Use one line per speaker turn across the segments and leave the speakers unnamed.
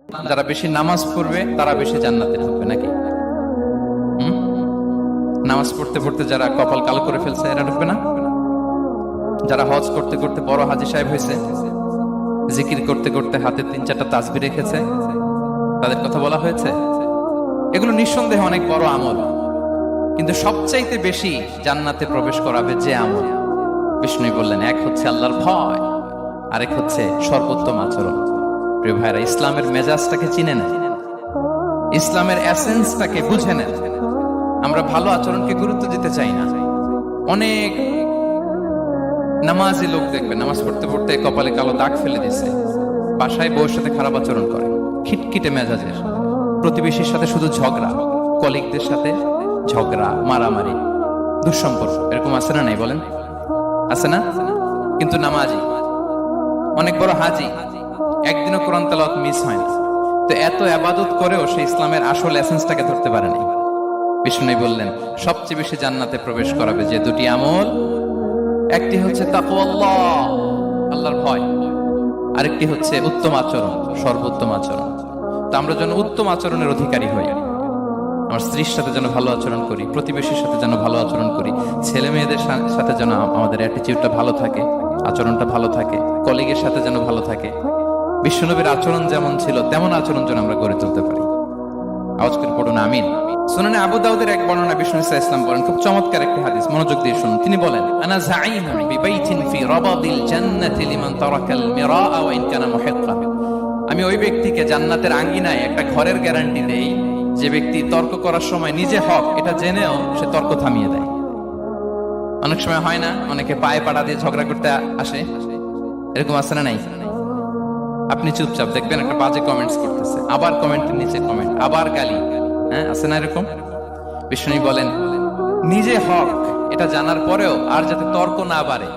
যারা বেশি নামাজ পড়বে তারা বেশি জান্নাতে ঢুকবে নাকি? নামাজ পড়তে পড়তে যারা কপাল কালো করে ফেলছে এরা ঢুকবে না? যারা হজ করতে করতে বড় হাজী সাহেব হয়েছে, জিকির করতে করতে হাতে 3-4টা তাসবিহ রেখেছে, তাদের কথা বলা হয়েছে। এগুলো নিঃসন্দেহে অনেক বড় আমল, কিন্তু সবচাইতে বেশি জান্নাতে প্রবেশ করাবে যে আমল, বিষ্ণু বললেন, এক হচ্ছে আল্লাহর ভয়, আরেক হচ্ছে সর্বোত্তম আচরণ। প্রিয় ভাইরা, ইসলামের মেজাজটাকে চিনে নেন, ইসলামের এসেন্সটাকে বুঝে নেন। আমরা ভালো আচরণকে গুরুত্ব দিতে চাই না। অনেক নামাজি লোক দেখবে নামাজ পড়তে পড়তে কপালে কালো দাগ ফেলে দিছে, বাসায় বউয়ের সাথে খারাপ আচরণ করে, খিটখিটে মেজাজের, প্রতিবেশীর সাথে শুধু ঝগড়া, কলিগদের সাথে ঝগড়া, মারামারি, দুঃসম্পর্ক, এরকম আছে না? নাই বলেন, আছে না? কিন্তু নামাজি, অনেক বড় হাজি, একদিনও কোরআন তেলাওয়াত মিস হয় না। তো এত ইবাদত করেও সে ইসলামের আসল এসেন্সটাকে ধরতে পারেনি। বিষ্ণু বললেন, সবচেয়ে বেশি জান্নাতে প্রবেশ করাবে যে দুটি আমল, একটি হচ্ছে তাকওয়াল্লাহ, আল্লাহর ভয়, আরেকটি হচ্ছে উত্তম আচরণ, সর্বোত্তম আচরণ। তো আমরা যেন উত্তম আচরণের অধিকারী হই। আমার স্ত্রীর সাথে যেন ভালো আচরণ করি, প্রতিবেশীর সাথে যেন ভালো আচরণ করি, ছেলে মেয়েদের সাথে যেন আমাদের অ্যাটিটিউডটা ভালো থাকে, আচরণটা ভালো থাকে, কলিগের সাথে যেন ভালো থাকে। বিশ্বনবীর আচরণ যেমন ছিল তেমন আচরণ যেন আমরা গড়ে তুলতে পারি। আওয়াজ করে পড়ুন আমিন। সুনানে আবু দাউদের এক বর্ণনা, বিষ্ণু ইসলাম বলেন, খুব চমৎকার একটি হাদিস, মনোযোগ দিয়ে শুনুন। তিনি বলেন, আনা যাঈমুন বিবাইতিন ফি রাবাদিল জান্নাতি লিমান তারাকাল মিরাআ ওয়া ইন কানা মুহিক্কা। আমি ওই ব্যক্তিকে জান্নাতের আঙ্গিনায় একটা ঘরের গ্যারান্টি দেই যে ব্যক্তি তর্ক করার সময় নিজে হক এটা জেনেও সে তর্ক থামিয়ে দেয়। অনেক সময় হয় না, অনেকে পায়ে পাড়া দিয়ে ঝগড়া করতে আসে, এরকম আছে না? নাই? আপনি চুপচাপ দেখবেন একটা বাজে কমেন্টস করতেছে, আবার কমেন্টের নিচে কমেন্ট, আবার গালি, হ্যাঁ, আছে না এরকম? বিষ্ণু বলেন, নিজে হক এটা জানার পরেও আর যাতে তর্ক না বাড়ে,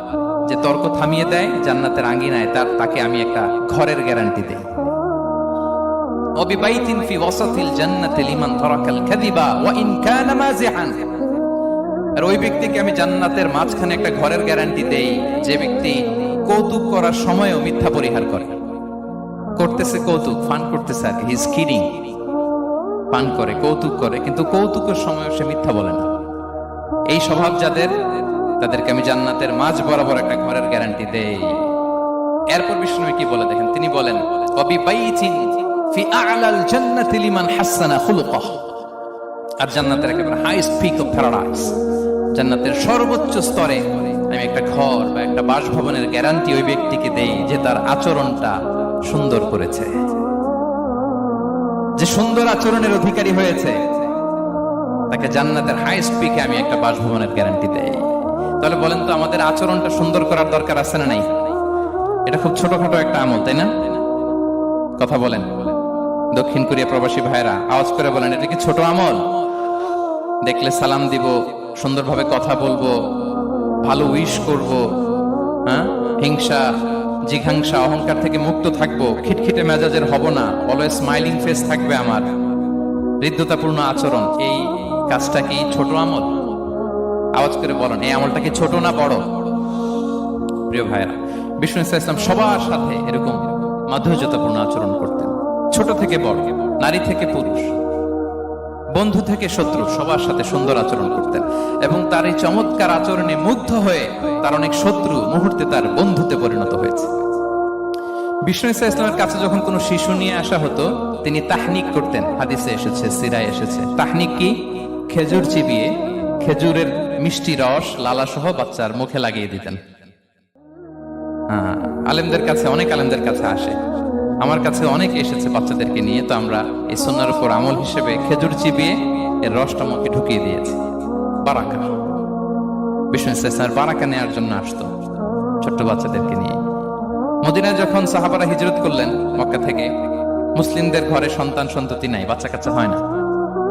যে তর্ক থামিয়ে দেয়, জান্নাতের আঙ্গিনায় তাকে আমি একটা ঘরের গ্যারান্টি দেই। ওয়াবিবাইতিন ফি ওয়াসাতিল জান্নাতি লিমান তারাকাল কাযিবা ওয়া ইন কানা মাযিহান। আর ওই ব্যক্তিকে আমি জান্নাতের মাঝখানে একটা ঘরের গ্যারান্টি দেই যে ব্যক্তি কৌতুক করার সময়ও মিথ্যা পরিহার করে। করতেছে কৌতুক, ফান করতেছে আর কি, হি ইজ কিডিং, পান করে, কৌতুক করে, কিন্তু কৌতুকের সময়ও সে মিথ্যা বলে না। এই স্বভাব যাদের, তাদেরকে আমি জান্নাতের মাঝ বরাবর একটা ঘরের গ্যারান্টি দেই। এরপর বিষ্ণু কি বলে দেখেন, তিনি বলেন, ওয়াবিবাইতিন ফি আ'লাল জান্নাতি লিমান হাসানা খুলুকাহ। আর জান্নাতের একেবারে হাইস্ট পিক অফ প্যারাডাইস, জান্নাতের সর্বোচ্চ স্তরে আমি একটা ঘর বা একটা বাসভবনের গ্যারান্টি ওই ব্যক্তিকে দেই যে তার আচরণটা সুন্দর করেছে, যে সুন্দর আচরণের অধিকারী হয়েছে, তাকে জান্নাতের হাইস্ট পিকে আমি একটা বাসভবনের গ্যারান্টি দেই। তাহলে বলেন তো, আমাদের আচরণটা সুন্দর করার দরকার আছে না নাই? এটা খুব ছোটখাটো একটা আমল, তাই না? কথা বলেন, দক্ষিণ কোরিয়া প্রবাসী ভাইরা আওয়াজ করে বলেন, এটা কি ছোট আমল? দেখলে সালাম দিব, সুন্দরভাবে কথা বলবো, ভালো উইশ করব, হ্যাঁ, হিংসা, জিঘাংসা, অহংকার থেকে মুক্ত থাকবো, খিটখিটে মেজাজের হব না, অলওয়েজ স্মাইলিং ফেস থাকবে আমার, হৃদ্যতাপূর্ণ আচরণ। এই কাজটা কি ছোট আমল? আওয়াজ করে বলেন, এই আমলটা কি ছোট না বড়? প্রিয় ভাইরা, বিষ্ণু ইসলাম সবার সাথে এরকম মাধুর্যতাপূর্ণ আচরণ করতেন, ছোট থেকে বড়, নারী থেকে পুরুষ, বন্ধু থেকে শত্রু, সবার সাথে সুন্দর আচরণ করতেন। এবং তার এই চমৎকার আচরণে মুগ্ধ হয়ে তার অনেক শত্রু মুহূর্তে তার বন্ধুতে পরিণত হয়েছে। বিষ্ণু ইসলামের কাছে যখন কোনো শিশু নিয়ে আসা হতো, তিনি তাহনিক করতেন, হাদিসে এসেছে, সিরায় এসেছে। তাহনিক কি? খেজুর চিবিয়ে খেজুরের মিষ্টি রস লালা সহ বাচ্চার মুখে লাগিয়ে দিতেন। আলেমদের কাছে, অনেক আলেমদের কাছে আসে, আমার কাছে অনেকে এসেছে বাচ্চাদেরকে নিয়ে। তো আমরা এই সুন্নাহর উপর আমল হিসেবে খেজুর চিবিয়ে এর রসটা মুখে ঢুকিয়ে দিয়েছি, বারাকা। বিষ্ণু ইসলামের বারাকা নেওয়ার জন্য আসতো ছোট্ট বাচ্চাদেরকে নিয়ে। মদিনায় যখন সাহাবারা হিজরত করলেন মক্কা থেকে, মুসলিমদের ঘরে সন্তান সন্ততি নাই, বাচ্চা কাচ্চা হয় না।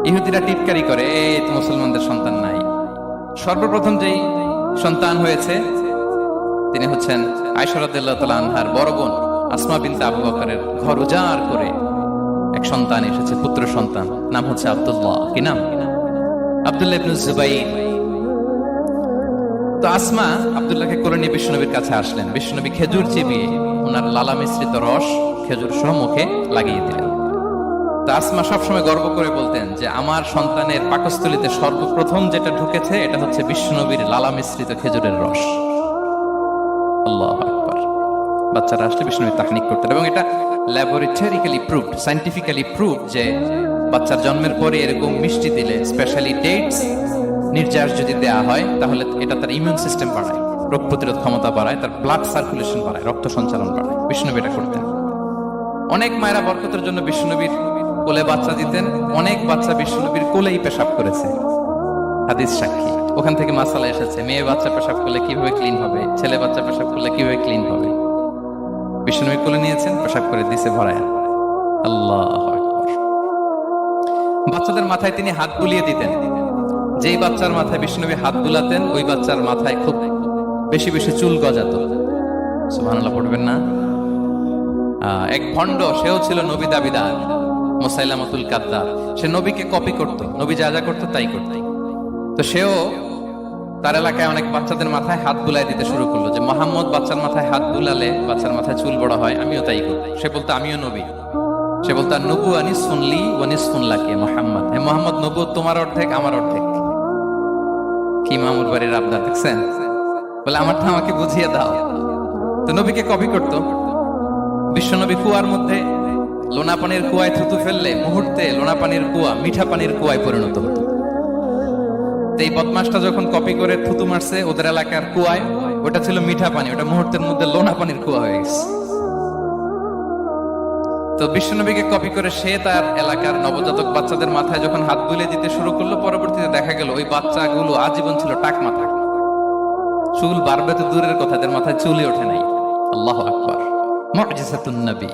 ইহুদিরা টিটকারি করে, এই তো মুসলমানদের সন্তান নাই। সর্বপ্রথম যেই সন্তান হয়েছে তিনি হচ্ছেন আয়েশা রাদিয়াল্লাহু তাআলা আনহার বড় বোন আসমা বিনতে আবু বকরের ঘর উজাড় করে এক সন্তান এসেছে, পুত্র সন্তান, নাম হচ্ছে আব্দুল্লাহ। কি নাম? আব্দুল্লাহ ইবনে জুবাইর। তো আসমা আব্দুল্লাহকে কোলে নিয়ে বিশ্বনবীর কাছে আসলেন। বিশ্বনবী খেজুর চিবিয়ে ওনার লালা মিশ্রিত রস খেজুর সহ মুখে লাগিয়ে দিলেন। তো আসমা সবসময় গর্ব করে বলতেন যে আমার সন্তানের পাকস্থলীতে সর্বপ্রথম যেটা ঢুকেছে এটা হচ্ছে বিশ্বনবীর লালা মিশ্রিত খেজুরের রস। আল্লাহু আকবার। বাচ্চারা আসলে বিশ্বনবী তাহনিক করতেন এবং এটা ল্যাবরেটরিক্যালি প্রুভড, সায়েন্টিফিক্যালি প্রুভড যে বাচ্চার জন্মের পরে এরকম মিষ্টি দিলে, স্পেশালি ডেটস নির্যাস যদি দেয়া হয়, তাহলে এটা তার ইমিউন সিস্টেম বাড়ায়, রোগ প্রতিরোধ ক্ষমতা বাড়ায়, তার ব্লাড সার্কুলেশন বাড়ায়, রক্ত সঞ্চালন বাড়ায়। বিশ্বনবী এটা করতেন। অনেক মায়েরা বরকতের জন্য বিশ্বনবীর কোলে বাচ্চা দিতেন। অনেক বাচ্চা বিশ্বনবীর কোলেই পেশাব করেছে, হাদিস সাক্ষী। ওখান থেকে মাসালা এসেছে, মেয়ে বাচ্চা পেশাব করলে কিভাবে ক্লিন হবে, ছেলে বাচ্চা পেশাব করলে কিভাবে ক্লিন হবে। বিশ্বনবী কোলে নিয়েছেন, পেশাব করে দিছে ভরায়। আল্লাহু আকবার। বাচ্চাদের মাথায় তিনি হাত বুলিয়ে দিতেন। যেই বাচ্চার মাথায় বিশ্বনবী হাত বুলাতেন, ওই বাচ্চার মাথায় খুব বেশি বেশি চুল গজাতো। সুবহানাল্লাহ পড়বেন না? এক ভণ্ড, সেও ছিল নবী দাবিদার, মুসাইলামাতুল কাদ্দাব। সে নবীকে কপি করত, নবী যা যা করতো তাই করত। তো সেও তার এলাকায় অনেক বাচ্চাদের মাথায় হাত বুলাই দিতে শুরু করলো, যে মোহাম্মদ বাচ্চার মাথায় হাত বুলালে বাচ্চার মাথায় চুল বড় হয়, আমিও তাই করব। সে বলতো আমিও নবী। সে বলতো নবু আনি শুনলি ওয়ানিস শুনলাকে মোহাম্মদ, হে মোহাম্মদ, নবু তোমার অর্ধেক আমার অর্ধেক। কি মামুর বাড়ির আবদার দেখছেন? বলে আমারটা আমাকে বুঝিয়ে দাও। তো নবীকে কপি করতো। বিশ্বনবী কুয়ার মধ্যে লোনা পানির কুয়ায় থুতু ফেললে মুহূর্তে লোনা পানির কুয়া মিঠা পানির কুয়ায় পরিণত হতো। এই বদমাসটা যখন কপি করে থুতু মারছে ওদের এলাকার কুয়ায়, ওটা ছিল মিঠা পানি, ওটা মুহূর্তের মধ্যে লোনা পানির কুয়া হয়ে গেছে। তো বিশ্বনবীকে কপি করে সে তার এলাকার নবজাতক বাচ্চাদের মাথায় যখন হাত বুলিয়ে দিতে শুরু করলো, পরবর্তীতে দেখা গেল ওই বাচ্চাগুলো আজীবন ছিল টাক মাথা। চুল বাড়বে তো দূরের কথা, এদের মাথায় চুলই ওঠে নাই। আল্লাহু আকবার। মুজিজাতুন নবী।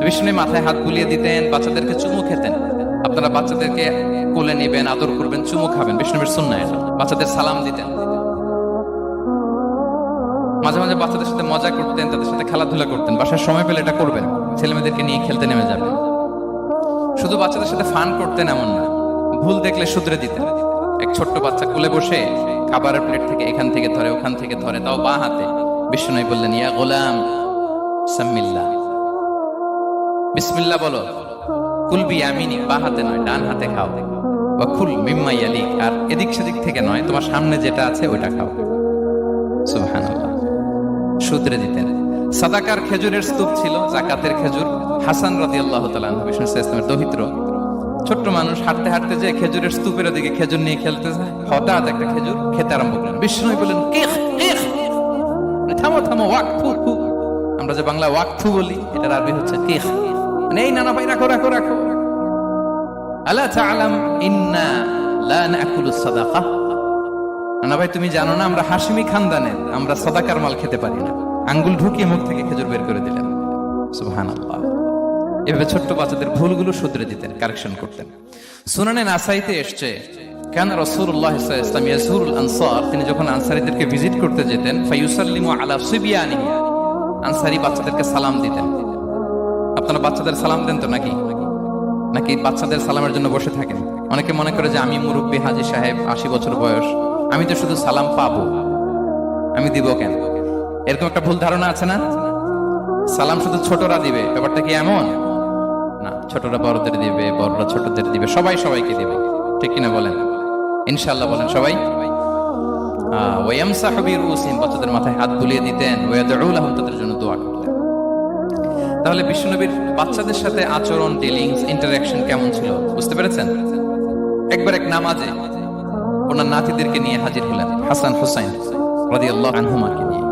বিষ্ণু মাথায় হাত বুলিয়ে দিতেন, বাচ্চাদেরকে চুমু খেতেন। আপনারা বাচ্চাদেরকে কোলে নেবেন, আদর করবেন, চুমু খাবেন, বিষ্ণুর সুন্নাহ এটা। বাচ্চাদের সালাম দিতেন। মাঝে মাঝে বাচ্চাদের সাথে মজা করতেন, তাদের সাথে খেলাধুলা করতেন। বাসার সময় পেলে এটা করবেন, ছেলেমেয়েদেরকে নিয়ে খেলতে নেমে যাবেন। শুধু বাচ্চাদের সাথে ফান করতেন এমন না, ভুল দেখলে শুধরে দিতেন। এক ছোট্ট বাচ্চা কোলে বসে খাবারের প্লেট থেকে এখান থেকে ধরে ওখান থেকে ধরে, তাও বাঁ হাতে। বিষ্ণু বললেন, ইয়া গোলাম সাম্মিল্লাহ, বিসমিল্লাহ বলো। কুলবি আমিনি, বাঁ হাতে নয় ডান হাতে খাও। বা কুল মিম্মা ইয়ালিক, আর এদিক সেদিক থেকে নয়, তোমার সামনে যেটা আছে ওইটা খাও। সুবহানাল্লাহ। শুধরে দিতেন। সাদাকার খেজুরের স্তূপ ছিল, যাকাতের খেজুর। হাসান রাদিয়াল্লাহু তাআলা আনহু, বিষ্ণু ইসলামের দহিত্র, ছোট্ট মানুষ, হাঁটতে হাঁটতে যে খেজুরের স্তূপের দিকে খেজুর নিয়ে খেলতে যায়, হঠাৎ একটা খেজুর খেতে আরম্ভ করলেন। বিষ্ণু বললেন, কিখ কিখ, থামো থামো, ওয়াকফু। আমরা যে বাংলা ওয়াকফু বলি, এটার আরবি হচ্ছে কিখ, মানে এই নানা ভাই রাখো রাখো রাখো। আলা তাআলাম ইন্না লা নাকুলু সাদাকা, নানা ভাই তুমি জানো না আমরা হাশিমি খানদানের, আমরা সাদাকার মাল খেতে পারি না। আঙ্গুল ঢুকিয়ে মুখ থেকে খেজুর বের করে দিলেন। সুবহানাল্লাহ। এভাবে ছোট্ট বাচ্চাদের ভুলগুলো শুধরে দিতেন, কারেকশন করতেন। সুনানে নাসাইতে এসছে, কানা রাসূলুল্লাহ সাল্লাল্লাহু আলাইহি ওয়াসাল্লাম ইয়াজুরুল আনসার, তিনি যখন আনসারীদেরকে ভিজিট করতে যেতেন, ফায়ুসাল্লিমু আলা সিবিয়ানিহি, আনসারী বাচ্চাদেরকে সালাম দিতেন। আপনারা বাচ্চাদের সালাম দেন তো নাকি? নাকি বাচ্চাদের সালামের জন্য বসে থাকেন? অনেকে মনে করে যে আমি মুরব্বী হাজী সাহেব, 80 বছর বয়স, আমি তো শুধু সালাম পাবো, আমি দিব কেন? এরকম একটা ভুল ধারণা আছে না? সালাম শুধু ছোটরা দিবে, ব্যাপারটা কি এমন না? ছোটরা বড়দের দিবে, বড়রা ছোটদের দিবে, সবাই সবাইকে দিবে, ঠিক কিনা বলেন? ইনশাআল্লাহ বলেন সবাই। ওয়ায়ামসাহু বিরুসিহিম, বাচ্চাদের মাথায় হাত বুলিয়ে দিতেন। ওয়ায়াদউ লাহুম, তাদের জন্য দোয়া করতেন। তাহলে বিশ্বনবীর বাচ্চাদের সাথে আচরণ, ডিলিংস, ইন্টারঅ্যাকশন কেমন ছিল বুঝতে পেরেছেন? একবার এক নামাজে ওনার নাতিদেরকে নিয়ে হাজির হলেন, হাসান হুসাইন রাদিয়াল্লাহু আনহুমাকে নিয়ে।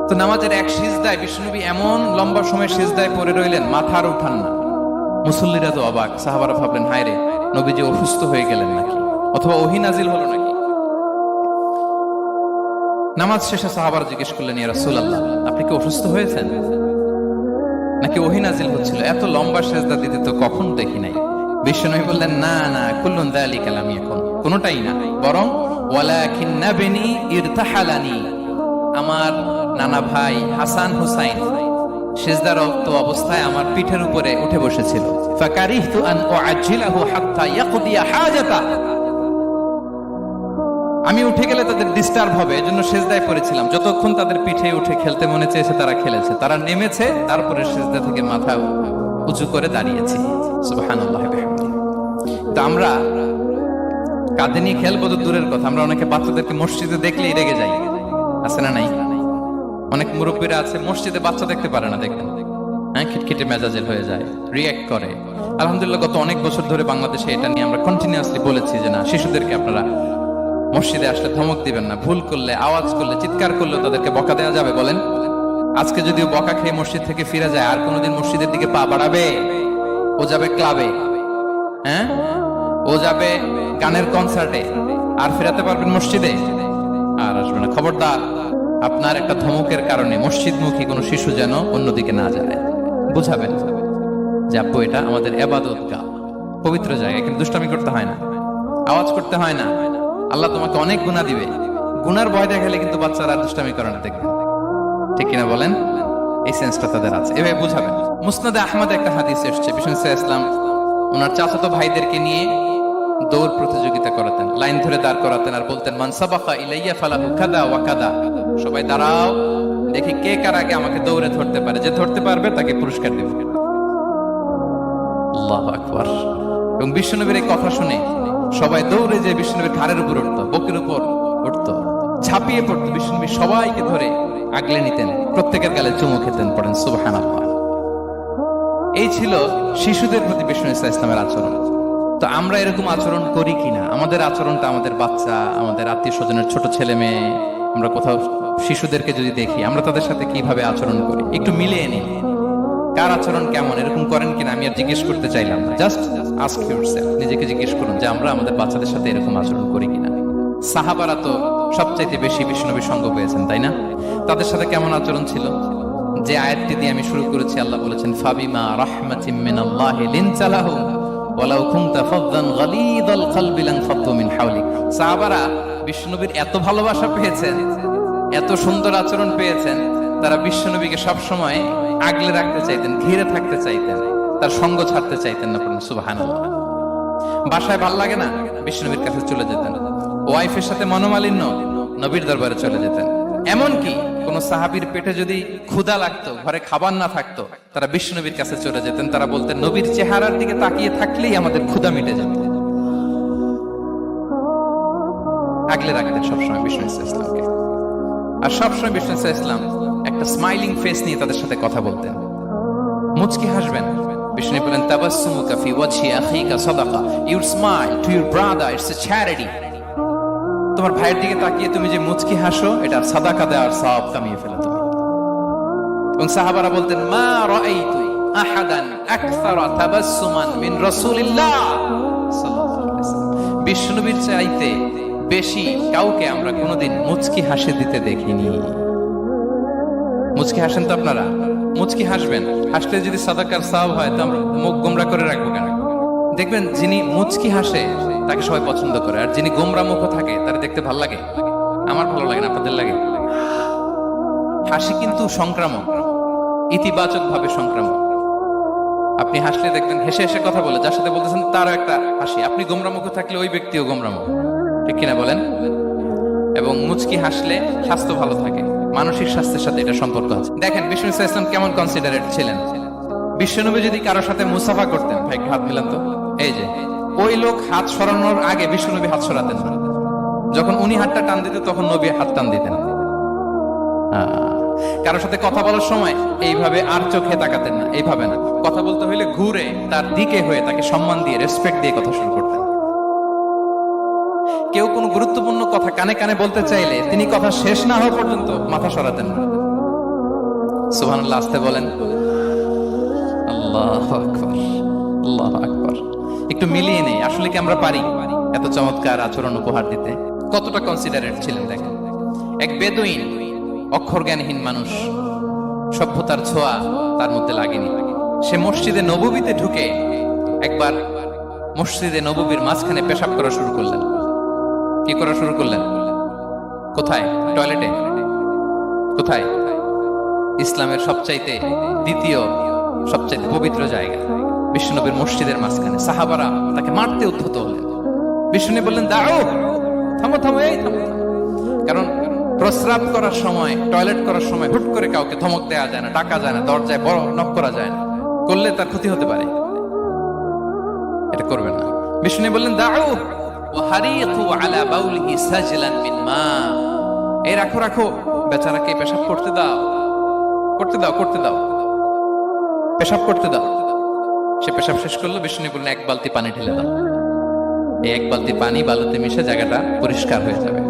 তো নামাজের এক সিজদায় বিশ্বনবী এমন লম্বা সময় সিজদায় পড়ে রইলেন, মাথা আর উঠান না। মুসল্লিরা তো অবাক, সাহাবারা ভাবলেন হায় রে, নবীজি অসুস্থ হয়ে গেলেন নাকি, অথবা ওহী নাজিল হলো নাকি। নামাজ শেষে সাহাবারা জিজ্ঞেস করলেন, ইয়া রাসূলুল্লাহ, আপনি কি অসুস্থ হয়েছেন নাকি ওহী নাজিল হচ্ছিল? এত লম্বা সিজদা দিতে তো কখন দেখি নাই। বিশ্বনবী বললেন, না না, কুল্লুন যালিকা লাম ইয়াকুন, কোনটাই না, বরং ওয়ালাকিন নাবনি ইরতাহালানি, আমার নানা ভাই হাসান হুসাইন সিজদারত অবস্থায় আমার পিঠের উপরে উঠে বসেছিল। ফাকারিহতু আন উআজ্জিলাহু হাত্তা ইয়াকদিয়া হাজাতা, আমি উঠে গেলে তাদের ডিস্টার্ব হবে, এজন্য সিজদায় পড়েছিলাম। যতক্ষণ তাদের পিঠে উঠে খেলতে মনে চেয়েছে তারা খেলেছে, তারা নেমেছে, তারপরে সিজদা থেকে মাথা উঁচু করে দাঁড়িয়েছি। সুবহানাল্লাহ বিহামদিহি। তো আমরা কাঁধে নিয়ে খেলবো তো দূরের কথা, আমরা অনেকে বাচ্চাদেরকে মসজিদে দেখলেই রেগে যাই, আছে না নাই? অনেক মুরব্বীরা আছে মসজিদে বাচ্চা দেখতে পারে না, দেখবেন হ্যাঁ, খিটখিটে মেজাজের হয়ে যায়, রিয়্যাক্ট করে। আলহামদুলিল্লাহ গত অনেক বছর ধরে বাংলাদেশে এটা নিয়ে আমরা কন্টিনিউয়াসলি বলেছি যে না, শিশুদেরকে আপনারা মসজিদে আসলে ধমক দিবেন না, ভুল করলে, আওয়াজ করলে, চিৎকার করলে তাদেরকে বকা দেওয়া যাবে? বলেন। আজকে যদিও বকা খেয়ে মসজিদ থেকে ফিরে যায়, আর কোনোদিন মসজিদের দিকে পা বাড়াবে? ও যাবে ক্লাবে, হ্যাঁ, ও যাবে গানের কনসার্টে, আর ফেরাতে পারবেন মসজিদে? আর আসবে না। খবরদার, আপনার একটা ধমকের কারণে মসজিদমুখী কোনো শিশু যেন অন্যদিকে না যায়। বুঝাবেন যে আব্বু এটা আমাদের ইবাদত গাহ, পবিত্র জায়গা, কিন্তু দুষ্টামি করতে হয় না, আওয়াজ করতে হয় না, আল্লাহ তোমাকে অনেক গুনাহ দিবে। গুনার ভয় দেখালে কিন্তু বাচ্চারা দুষ্টামি করে না, দেখবেন, ঠিক কিনা বলেন? এই সেন্সটা তাদের আছে, এভাবে বুঝাবেন। মুসনাদে আহমদ একটা হাদিস এসেছে, বিষ্ণু ইসলাম ওনার চাচাতো ভাইদেরকে নিয়ে দৌড় প্রতিযোগিতা করাতেন, লাইন ধরে দাঁড় করাতেন আর বলতেন মান সাবাকা ইলাইয়া ফালাহু কাদা ওয়া কাদা, সবাই দাঁড়াও, দেখি কে কার আগে আমাকে দৌড়ে ধরতে পারে, যে ধরতে পারবে তাকে পুরস্কার দেব। আল্লাহু আকবার। এবং বিশ্বনবীর এই কথা শুনে সবাই দৌড়ে যে বিশ্বনবীর ঘাড়ের উপর উঠতো, বুকের উপর উঠতো, ঝাঁপিয়ে পড়তো, বিশ্বনবী সবাইকে ধরে আগলে নিতেন, প্রত্যেকের গালে চুমু খেতেন, পড়েন সুবহানাল্লাহ। এই ছিল শিশুদের প্রতি বিষ্ণু ইসলামের আচরণ। তো আমরা এরকম আচরণ করি কিনা? আমাদের আচরণটা আমাদের বাচ্চা, আমাদের আত্মীয় স্বজনের ছোট ছেলে মেয়ে, আমরা কোথাও শিশুদেরকে যদি দেখি, আমরা তাদের সাথে কিভাবে আচরণ করি একটু মিলিয়ে নিই। কার আচরণ কেমন, এরকম করেন কিনা আমি আর জিজ্ঞেস করতে চাইলাম না, জাস্ট আস্ক ইউরসেলফ, নিজেকে জিজ্ঞেস করুন যে আমরা আমাদের বাচ্চাদের সাথে এরকম আচরণ করি কিনা। সাহাবারা তো সবচাইতে বেশি বিশ্বনবীর সঙ্গ পেয়েছেন, তাই না? তাদের সাথে কেমন আচরণ ছিল? যে আয়াতটি দিয়ে আমি শুরু করেছি, আল্লাহ বলেছেন ফাবিমা রাহমাতিম মিনাল্লাহি লিনতা লাহুম ওয়ালাউ কুনতা ফাযযান গালিযাল কলবি লানফাদ্দু মিন হাওলিক। সাহাবারা বিশ্বনবীর এত ভালোবাসা পেয়েছেন, এত সুন্দর আচরণ পেয়েছেন, তারা বিশ্বনবীকে সব সময় আগলে রাখতে চাইতেন, ঘিরে থাকতে চাইতেন, তার সঙ্গ ছাড়তে চাইতেন না। সুবহানাল্লাহ। বাসায় ভাল লাগে না, বিশ্বনবীর কাছে চলে যেতেন। ওয়াইফের সাথে মনোমালিন্য, নবীর দরবারে চলে যেতেন। এমনকি কোন সাহাবীর পেটে যদি ক্ষুধা লাগতো, ঘরে খাবার না থাকতো, তারা বিশ্বনবীর কাছে চলে যেতেন। তারা বলতেন নবীর চেহারার দিকে তাকিয়ে থাকলেই আমাদের ক্ষুধা মিটে যাবে। আগলে রাখতেন সবসময় বিষ্ণু ইসলামকে। আর সবসময় বিষ্ণু ইসলাম একটা স্মাইলিং ফেস নিয়ে তাদের সাথে কথা বলতেন, মুচকি হাসবেন। বিষ্ণু বলেন তাবাসসুমুকা ফি ওয়াজহি আখিকা সাদাকা, you smile to your brother, it's a charity. তোমার ভাইয়ের দিকে তাকিয়ে তুমি যে মুচকি হাসো, এটা সাদাকা দেওয়ার সওয়াব কামিয়ে ফেলো তুমি। এবং সাহাবারা বলতেন মা রাআইতু আহাদান আকসারা তাবাসসুমান মিন রাসূলিল্লাহ সাল্লাল্লাহু আলাইহি ওয়াসাল্লাম। বিশ্বনবীর চাইতে বেশি কাউকে আমরা কোনোদিন মুচকি হাসি দিতে দেখিনি। মুচকি হাসেন তো আপনারা? মুচকি হাসবেন, হাসলে যদি সাদাকার সওয়াব হয় তো আমরা মুখ গোমরা করে রাখবো কেন? দেখবেন যিনি মুচকি হাসে তাকে সবাই পছন্দ করে, আর যিনি গোমরা মুখ থাকে তার দেখতে ভালো লাগে। আমার ভালো লাগে না, আপনাদের লাগে? হাসি কিন্তু সংক্রামক, ইতিবাচক ভাবে সংক্রামক। আপনি হাসলে দেখবেন হেসে হেসে কথা বলে, যার সাথে বলতেছেন তারও একটা হাসি। আপনি গোমরা মুখ থাকলে ওই ব্যক্তিও গোমরা মুখ, ঠিক কিনা বলেন? এবং মুচকি হাসলে স্বাস্থ্য ভালো থাকে, মানসিক স্বাস্থ্যের সাথে এটা সম্পর্ক আছে। দেখেন বিষ্ণু ইসলাম কেমন কনসিডারেট ছিলেন। বিশ্বনবী যদি কারোর সাথে মুসাফা করতেন, ভাই হাত মিলান তো, এই যে ওই লোক হাত সরানোর আগে বিশ্বনবী হাত সরাতেন না। যখন উনি হাতটা টান দিতেন তখন নবী হাত টান দিতেন। কারোর সাথে কথা বলার সময় এইভাবে আর চোখে তাকাতেন না, এইভাবে না। কথা বলতে হইলে ঘুরে তার দিকে হয়ে তাকে সম্মান দিয়ে, রেসপেক্ট দিয়ে কথা শুরু করতেন। কেউ কোনো গুরুত্বপূর্ণ কথা কানে কানে বলতে চাইলে তিনি কথা শেষ না হওয়া পর্যন্ত মাথা সরাতেন না। সুবহানাল্লাহ, আসতে বলেন। আল্লাহু আকবার, আল্লাহু আকবার। একটু মিলিয়ে নেই, আসলে কি আমরা পারি এত চমৎকার আচরণ উপহার দিতে? কতটা কনসিডারেট ছিলেন দেখেন। এক বেদুইন, অক্ষর জ্ঞানহীন মানুষ, সভ্যতার ছোঁয়া তার মধ্যে লাগেনি। সে মসজিদে নববীতে ঢুকে একবার মসজিদে নববীর মাঝখানে পেশাব করা শুরু করলেন। কি করা শুরু করলেন? কোথায়? টয়লেটে? কোথায়? ইসলামের সবচাইতে দ্বিতীয় সবচাইতে পবিত্র জায়গা, বিশ্বনবীর মসজিদের মাঝখানে। সাহাবারা তাকে মারতে উদ্ধত হলেন। বিষ্ণু বললেন দাঁড়ো, থামো থামো, এই থামো। কারণ প্রস্রাব করার সময়, টয়লেট করার সময় হুট করে কাউকে ধমক দেওয়া যায় না, ডাকা যায় না, দরজায় বড় নক করা যায় না। করলে তার ক্ষতি হতে পারে, এটা করবেন না। বিষ্ণু বললেন দাউ ওয়া হারিকু আলা বাউলিহি সাজলান মিন মা, এই রাখো রাখো, বেচারাকে পেশাব করতে দাও, করতে দাও, করতে দাও, পেশাব করতে দাও। সে পেশাব শেষ করলো, বিষ্ণু বললেন এক বালতি পানি ঢেলে দাও। এই এক বালতি পানি বালুতে মিশে জায়গাটা পরিষ্কার হয়ে যাবে।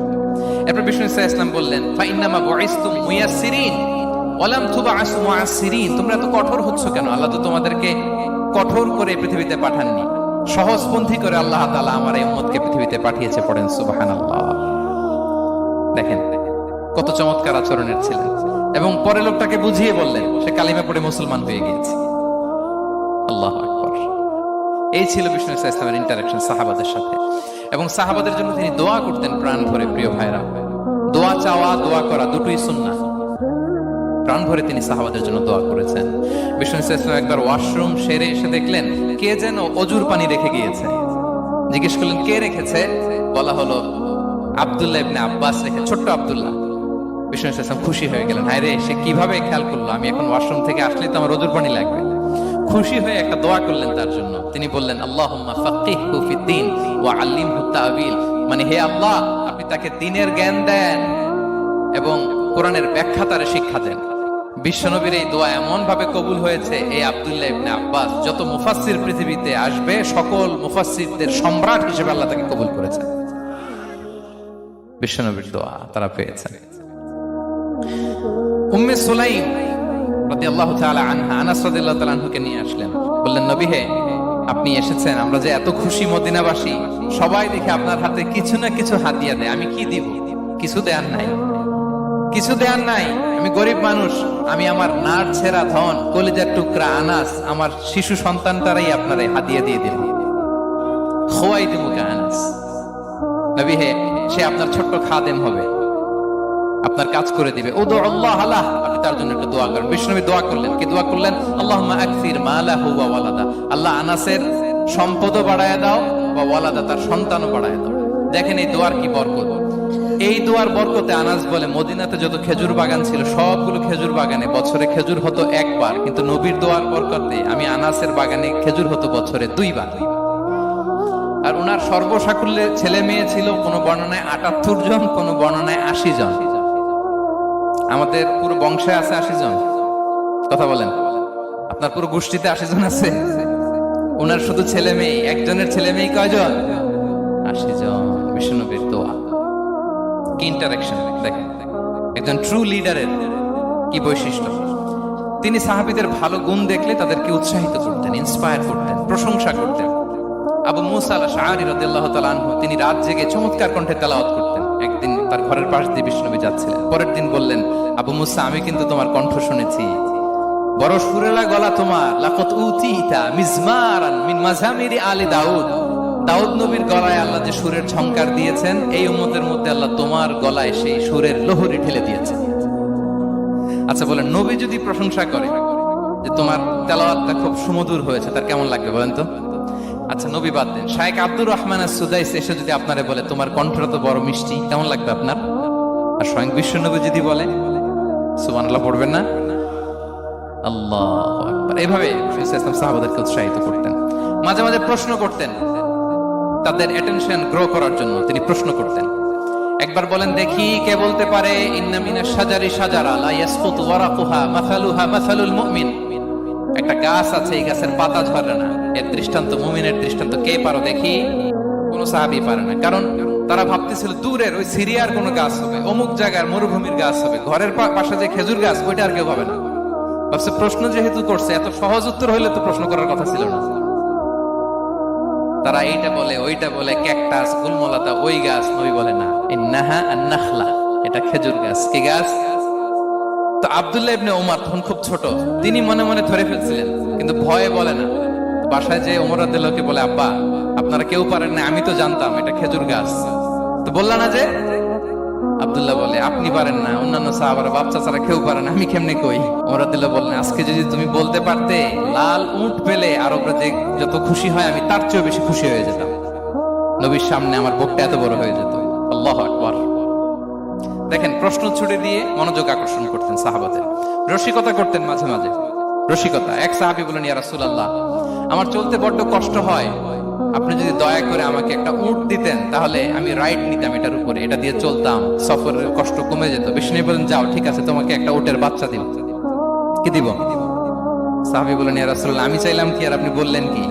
এরপর বিষ্ণু ইসলাম বললেন ফাইন্নামা বুইসতুম মুয়াসসিরিন ওয়া লাম তুবআসু মুআসসিরিন, তোমরা এত কঠোর হচ্ছ কেন? আল্লাহ তো তোমাদেরকে কঠোর করে পৃথিবীতে পাঠাননি, সহজপন্থী করে আল্লাহ তাআলা আমার এই উম্মতকে পৃথিবীতে পাঠিয়েছে। পড়েন সুবহানাল্লাহ। দেখেন কত চমৎকার আচরণের ছিলেন। এবং পরে লোকটাকে বুঝিয়ে বললেন, সে কালিমা পড়ে মুসলমান হয়ে গিয়েছে। আল্লাহু আকবার। এই ছিল বিষ্ণু ইসলামের ইন্টারাকশন সাহাবাদের সাথে। এবং সাহাবাদের জন্য তিনি দোয়া করতেন প্রাণ ভরে। প্রিয় ভাইরা, দোয়া চাওয়া, দোয়া করা দুটোই সুন্নাহ। প্রাণ ভরে তিনি সাহাবাদের জন্য দোয়া করেছেন। বিষ্ণু ইসলাম একবার ওয়াশরুম সেরে এসে দেখলেন কে যেন অজুর পানি রেখে গিয়েছে। জিজ্ঞেস করলেন কে রেখেছে? বলা হলো আব্দুল্লাহ ইবনে আব্বাস রেখে, ছোট্ট আব্দুল্লাহ। বিষ্ণু ইসলাম খুশি হয়ে গেলেন, হায় রে, সে কিভাবে খেয়াল করলো, আমি এখন ওয়াশরুম থেকে আসলে তো আমার অজুর পানি লাগবে। খুশি হয়ে একটা দোয়া করলেন তার জন্য। তিনি বললেন আল্লাহুম্মা ফাক্কিহহু ফিদ্দীন ওয়া আল্লিমহু তা'ওয়িল, মানে হে আল্লাহ, আপনি তাকে দ্বীনের জ্ঞান দেন এবং কোরআনের ব্যাখ্যা তারে শিক্ষা দেন। বিশ্বনবীর এই দোয়া এমন ভাবে কবুল হয়েছে, এই আব্দুল্লাহ ইবনে আব্বাস যত মুফাসসির পৃথিবীতে আসবে সকল মুফাসসিরদের সম্রাট হিসেবে আল্লাহ তাকে কবুল করেছেন। বিশ্বনবীর দোয়া তারা পেয়েছেন। উম্মে সুলাইম রাদিয়াল্লাহু তাআলা আনহা আনাস রাদিয়াল্লাহু তাআলা আনহুকে নিয়ে আসলেন, বললেন নবী হে, আপনি এসেছেন, আমরা যে এত খুশি মদিনাবাসী, সবাই দেখে আপনার হাতে কিছু না কিছু হাদিয়া দেয়, আমি কি দিব? কিছু দেয়ার নাই, কিছু দেয়ার নাই, আমি গরিব মানুষ, আমি আমার নার ছেঁড়া ধন, কলিজার টুকরা আনাস, আমার শিশু সন্তানটারাই আপনার হাদিয়া দিয়ে দিল। খোয়াই দিমুকা আনাস, নবী হে, সে আপনার ছোট্ট খাদেম হবে, আপনার কাজ করে দিবে। উদু আল্লাহ আলাহ, আপনি তার জন্য একটু দোয়া করেন। বিষ্ণু নবী দোয়া করলেন, কি দোয়া করলেন? আল্লাহুম্মা আকসির মালাহু ওয়া ওয়ালাদা, আল্লাহ আনাসের সম্পদও বাড়ায় দাও, ওয়া ওয়ালাদা, তার সন্তানও বাড়ায় দাও। দেখেন এই দোয়ার কি বরকত। এই দোয়ার বরকতে আনাস বলে মদিনাতে যত খেজুর বাগান ছিল সবগুলো খেজুর বাগানে বছরে খেজুর হতো একবার, কিন্তু নবীর দোয়ার বরকতে আমি আনাসের বাগানে খেজুর হতো বছরে 2 বার। আর ওনার সর্বসাকুল্যে ছেলে মেয়ে ছিল, কোন বর্ণনায় 78 জন, কোন বর্ণনায় 80 জন। আমাদের পুরো বংশে আছে 80 জন, কথা বলেন, আপনার পুরো গোষ্ঠীতে 80 জন আছে। ওনার শুধু ছেলে মেয়ে, একজনের ছেলে মেয়ে কয়জন? 80 জন। বিষ্ণুনবীর দোয়া কি ইন্টারেকশন দেখেন, একজন ট্রু লিডারের কি বৈশিষ্ট্য। তিনি সাহাবীদের ভালো গুণ দেখলে তাদেরকে উৎসাহিত করতেন, ইন্সপায়ার করতেন, প্রশংসা করতেন। আবু মুসা আল-আশআরী রাদিয়াল্লাহু তাআলা আনহু, তিনি রাত জেগে চমৎকার কণ্ঠে তেলাওয়াত করতেন। একদিন তার ঘরের পাশ দিয়ে বিষ্ণুনবী যাচ্ছিলেন, পরের দিন বললেন, আবু মুসা, আমি কিন্তু তোমার কণ্ঠ শুনেছি, বড় সুরেলা গলা তোমার। লাকাত উতিতা মিজমারান মিন মাজামিরি আলি দাউদ, দাউদ নবীর গলায় আল্লাহ যে সুরের ঝংকার দিয়েছেন, এই উম্মতের মধ্যে আল্লাহ তোমার গলায় সেই সুরের লহরী ঢেলে দিয়েছেন। আচ্ছা বলেন, নবী যদি প্রশংসা করে যে তোমার তেলাওয়াতটা খুব সুমধুর হয়েছে, তার কেমন লাগবে বলেন তো? আচ্ছা নবী বাদ দেন, শায়েখ আব্দুর রহমান আস-সুদাইস এসে যদি আপনারে বলে তোমার কণ্ঠটা তো বড় মিষ্টি, কেমন লাগবে আপনার? আর স্বয়ং বিশ্বনবী যদি বলে, সুবহানাল্লাহ পড়বেন না? আল্লাহু আকবার। এইভাবে ইসলাম সাহাবাদেরকে উৎসাহিত করতেন। মাঝে মাঝে প্রশ্ন করতেন, তাদের অ্যাটেনশন গ্রো করার জন্য তিনি প্রশ্ন করতেন। একবার বলেন দেখি, কে বলতে পারে ইন্না মিনাশ শাজারি শাজারা লা ইয়াসকুতু ওয়ারাকুহা মাসালুহা মাসালুল মুমিন, একটা গাছ আছে, এই গাছের পাতা ঝরে না, এর দৃষ্টান্ত মুমিনের দৃষ্টান্ত। কে পারো দেখি? কোন সাহাবী পারে না, কারণ তারা ভাবতেছিল দূরের ওই সিরিয়ার কোন গাছ হবে, অমুক জায়গার মরুভূমির গাছ হবে, ঘরের পাশে যে খেজুর গাছ ওইটা আর কেউ পাবে না। ভাবছে প্রশ্ন যেহেতু করছে, এত সহজ উত্তর হইলে তো প্রশ্ন করার কথা ছিল না। তারা এইটা বলে, ওইটা বলে, ক্যাকটাস, গুলমলাতা, ওই গাছ। নবী বলে না, ইন্নাহা আন-নাখলা, এটা খেজুর গাছ। কি গাছ? তো আব্দুল্লাহ ইবনে ওমর তখন খুব ছোট, তিনি মনে মনে ধরে ফেলছিলেন, কিন্তু ভয়ে বলে না। বাসায় যে ওমর রাদিয়াল্লাহু বলে, আব্বা আপনারা কেউ পারেন না, আমি তো জানতাম এটা খেজুর গাছ, তো বললা না যে? আব্দুল্লাহ বলে, আপনি পারেন না, অন্যান্য সাহাবারা বাচ্চা ছাড়া কেউ পারে না, আমি কেমনে কই? ওমর রাদিয়াল্লাহু বললেন, আজকে যদি তুমি বলতে পারতে, লাল উট পেলে আরবরা যে যত খুশি হয় আমি তার চেয়েও বেশি খুশি হয়ে যেতাম। নবীর সামনে আমার বুকটা এত বড় হয়ে যেত। আল্লাহু আকবার। দেখেন, প্রশ্ন ছুড়ে দিয়ে মনোযোগ আকর্ষণ করতেন সাহাবাদের, রসিকতা করতেন মাঝে মাঝে। রসিকতা। এক সাহাবী বলেন, ইয়া রাসূলুল্লাহ, আমার চলতে বড্ড কষ্ট হয়, আপনি যদি দয়া করে আমাকে একটা উট দিতেন তাহলে আমি রাইড নিতাম এটার উপরে, এটা দিয়ে চলতাম, সফরের কষ্ট কমে যেত। বিষ্ণু বলেন, যাও, ঠিক আছে, তোমাকে একটা উটের বাচ্চা দিব। কি দিব? সাহাবী বলেন, ইয়া রাসূলুল্লাহ, আমি চাইলাম কি আর আপনি বললেন কি?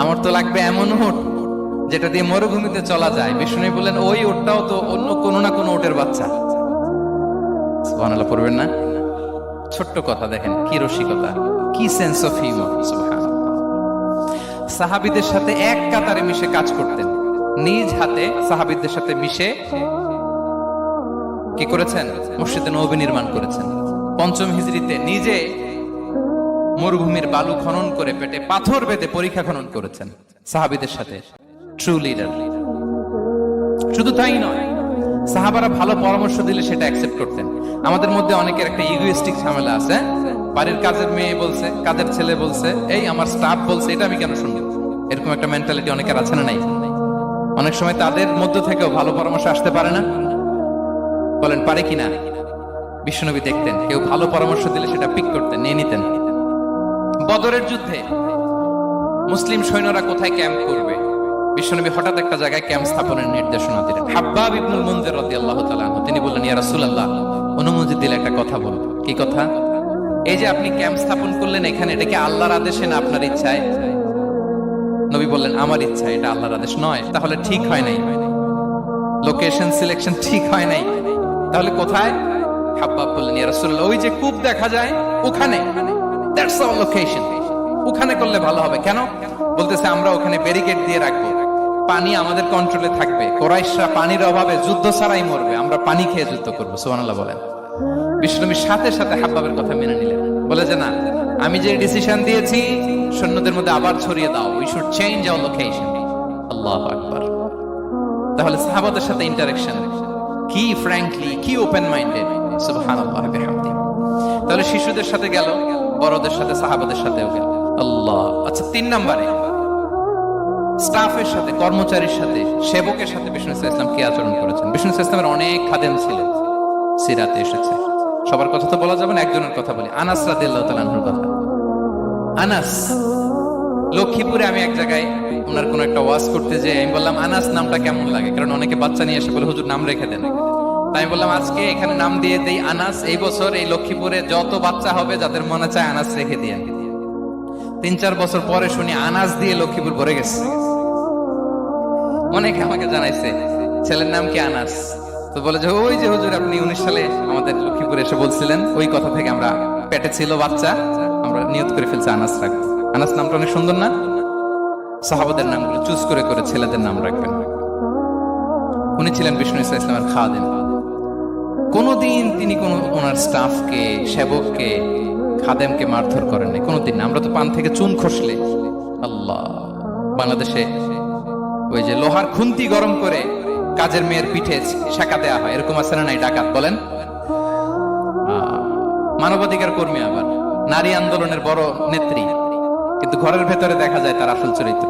আমার তো লাগবে এমন উট যেটা দিয়ে মরুভূমিতে চলা যায়। বিষ্ণু বলেন, ওই উটটাও তো অন্য কোনো না কোনো উটের বাচ্চা। সুবহানাল্লাহ পড়বেন না? ছোট্ট কথা, দেখেন কি রসিকতা, কি সেন্স অফ হিউমার। সুবহানাল্লাহ। সাহাবীদের সাথে এক কাতারে মিশে কাজ করতেন, নিজ হাতে সাহাবীদের সাথে মিশে কি করেছেন? মসজিদে নববী নির্মাণ করেছেন। পঞ্চম হিজরিতে নিজে মরুভূমির বালু খনন করে পেটে পাথর বেঁধে পরীক্ষা খনন করেছেন সাহাবীদের সাথে। True leader. শুধু তাই নয়, সাহাবারা ভালো পরামর্শ দিলে সেটা অ্যাকসেপ্ট করতেন। আমাদের মধ্যে অনেকের একটা ইগোইস্টিক ঝামেলা আছে। বাড়ির কাজের মেয়ে বলছে, কাজের ছেলে বলছে, এই আমার স্টাফ বলছে, এটা আমি কেন শুনবো? এরকম একটা মেন্টালিটি অনেকের আছে না নাই? অনেক সময় তাদের মধ্য থেকেও ভালো পরামর্শ আসতে পারে না। বলেন পারে কিনা? বিশ্বনবী দেখতেন কেউ ভালো পরামর্শ দিলে সেটা পিক করতেন, নিয়ে নিতেন। বদরের যুদ্ধে মুসলিম সৈন্যরা কোথায় ক্যাম্প করবে, বিশ্বনবী হঠাৎ একটা জায়গায় ক্যাম্প স্থাপনের নির্দেশনা দিলেন। হাব্বাব ইবনুল মুনজির রাদিয়াল্লাহু তাআলা আনহু তিনি বললেন, ইয়া রাসূলুল্লাহ, অনুমতি দিলে একটা কথা বলবো। কি কথা? এই যে আপনি ক্যাম্প স্থাপন করলেন এখানে, এটা কি আল্লাহর আদেশে না আপনার ইচ্ছায়? নবী বললেন, আমার ইচ্ছা, এটা আল্লাহর আদেশ নয়। তাহলে ঠিক হয় নাই, লোকেশন সিলেকশন ঠিক হয় নাই। তাহলে কোথায়? হাব্বাব বললেন, ইয়া রাসূলুল্লাহ, ওই যে কূপ দেখা যায় ওখানে, দ্যাটস আওয়ার লোকেশন, ওখানে করলে ভালো হবে। কেন? বলতেছে, আমরা ওখানে ব্যারিকেড দিয়ে রাখবো, পানি আমাদের কন্ট্রোলে থাকবে, কুরাইশরা পানির অভাবে যুদ্ধ ছাড়াই মরবে, আমরা পানি খেয়ে যুদ্ধ করবো। সুবহানাল্লাহ বলেন। বিশ্বনবীর সাথে সাথে হাব্বাবের কথা মেনে নিলেন, বলে যে না, আমি যে ডিসিশন দিয়েছি সৈন্যদের মধ্যে আবার ছড়িয়ে দাও, we should change our location. আল্লাহু আকবার। তাহলে সাহাবাদের সাথে ইন্টারেকশন কি ফ্র্যাঙ্কলি, কি ওপেন মাইন্ডেড। সুবহানাল্লাহ বিহামদিহি। তাহলে শিশুদের সাথে গেল, বড়দের সাথে, সাহাবাদের সাথেও গেল। আল্লাহ। আচ্ছা, 3 নম্বরে স্টাফের সাথে, কর্মচারীর সাথে, সেবকের সাথে বিষ্ণু ইসলাম কি আচরণ করেছেন? বিষ্ণু ইসলামের অনেক খাদেম ছিলেন, সিরাতে এসেছে। সবার কথা তো বলা যাবে না, একজনের কথা বলি, আনাস রাদিয়াল্লাহু তাআলা আনহুর কথা। আনাস, লক্ষ্মীপুরে আমি এক জায়গায় ওনার কোন একটা ওয়াজ করতে যে আমি বললাম, আনাস নামটা কেমন লাগে? কারণ অনেকে বাচ্চা নিয়ে এসে বলে, হুজুর নাম রেখে দেন। তাই আমি বললাম, আজকে এখানে নাম দিয়ে দেই আনাস। এই বছর এই লক্ষ্মীপুরে যত বাচ্চা হবে যাদের মনে চায় আনাস রেখে দিয়ে। 3-4 বছর পরে শুনি আনাস দিয়ে লক্ষ্মীপুর ভরে গেছে। অনেকে আমাকে জানাইছে ছেলের নাম কি আনাস। তো বলে যে, ওই যে হুজুর আপনি 19 সালে আমাদের লক্ষ্মীপুরে এসে বলছিলেন, ওই কথা থেকে আমরা, পেটে ছিল বাচ্চা, আমরা নিয়ত করে ফেলছি আনাস রাখবো। আনাস নামটা অনেক সুন্দর না? সাহাবাদের নামগুলো চুজ করে করে ছেলেদের নাম রাখবেন। উনি ছিলেন বিষ্ণু ইসলামের খাদেম। কোনদিন তিনি কোন ওনার স্টাফকে, সেবককে, খাদেমকে মারধর করেন নাই, কোনদিন না। আমরা তো পান থেকে চুন খসলে, আল্লাহ, বাংলাদেশে ওই যে লোহার খুন্তি গরম করে কাজের মেয়ের পিঠে শাঁকা দেয়া হয়, এরকম আছে না নাই? ডাকাত বলেন, মানবাধিকার কর্মী, আবার নারী আন্দোলনের বড় নেত্রী, কিন্তু ঘরের ভেতরে দেখা যায় তার আসল চরিত্র।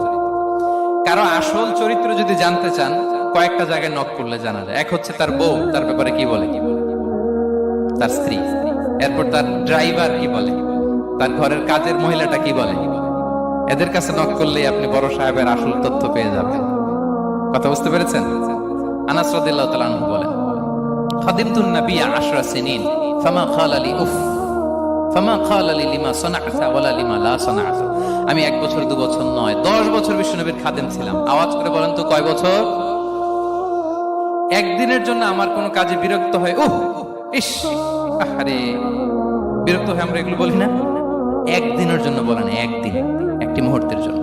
কারো আসল চরিত্র যদি জানতে চান, কয়েকটা জায়গায় নক করলে জানা যায়। এক হচ্ছে তার বউ, তার ব্যাপারে কি বলে, তার স্ত্রী। এরপর তার ড্রাইভার কি বলে, তার ঘরের কাজের মহিলাটা কি বলে। এদের কাছে নক করলেই আপনি বড় সাহেবের আসল তথ্য পেয়ে যাবেন। কথা বুঝতে পেরেছেন? আনাস রাদিয়াল্লাহু তাআলা আনহু বলেন, খাদিমতুন নবী 10 সিনিন ফামা ক্বালা লি উফ ফামা ক্বালা লি লিমা সানা'তা ওয়ালা লিমা লা সানা'তা। আমি 1 বছর 2 বছর নয়, 10 বছর বিশ্বনবীর খাদেম ছিলাম। আওয়াজ করে বলেন তো, কয় বছর? একদিনের জন্য আমার কোন কাজে বিরক্ত হয়, উহ ইস আরে, বিরক্ত হয়ে আমরা এগুলো বলি না? একদিনের জন্য বলেন, একদিন, একটি মুহূর্তের জন্য।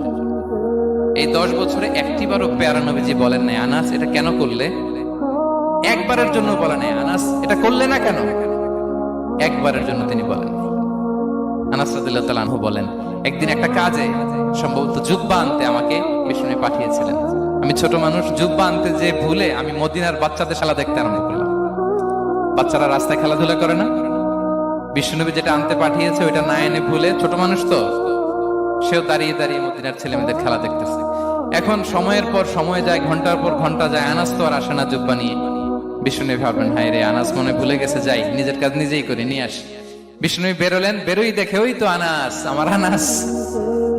এই 10 বছরে একটিবারও পেয়ারা নবীজি বলেন নাই, আনাস এটা কেন করলে? একবারের জন্য বলেন নাই, আনাস এটা করলে না কেন? একবারের জন্য তিনি বলেন। আনাস রাদিয়াল্লাহু তাআলা আনহু বলেন, একদিন একটা কাজে, সম্ভবত জুব্বা আনতে আমাকে বিষ্ণু পাঠিয়েছিলেন। আমি ছোট মানুষ, জুব্বা আনতে যে ভুলে আমি মদিনার বাচ্চাদের খেলা দেখতে আরম্ভ করলাম। বাচ্চারা রাস্তায় খেলাধুলা করে না? বিশ্বনবী যেটা আনতে পাঠিয়েছে ওইটা না এনে ভুলে, ছোট মানুষ তো, সেও দাঁড়িয়ে দাঁড়িয়ে মদিনার ছেলেমেয়েদের খেলা দেখতেছে। এখন সময়ের পর সময় যায়, ঘন্টার পর ঘন্টা যায়, আনাস তো আর আসে না জুব্বা নিয়ে। বিশ্বনবী ভাবলেন, হায় রে, আনাস মনে ভুলে গেছে, যাই নিজের কাজ নিজেই করে নিয়ে আসি। বিষ্ণু বেরোলেন, বেরোই দেখে ওই তো আনাস, আমার আনাস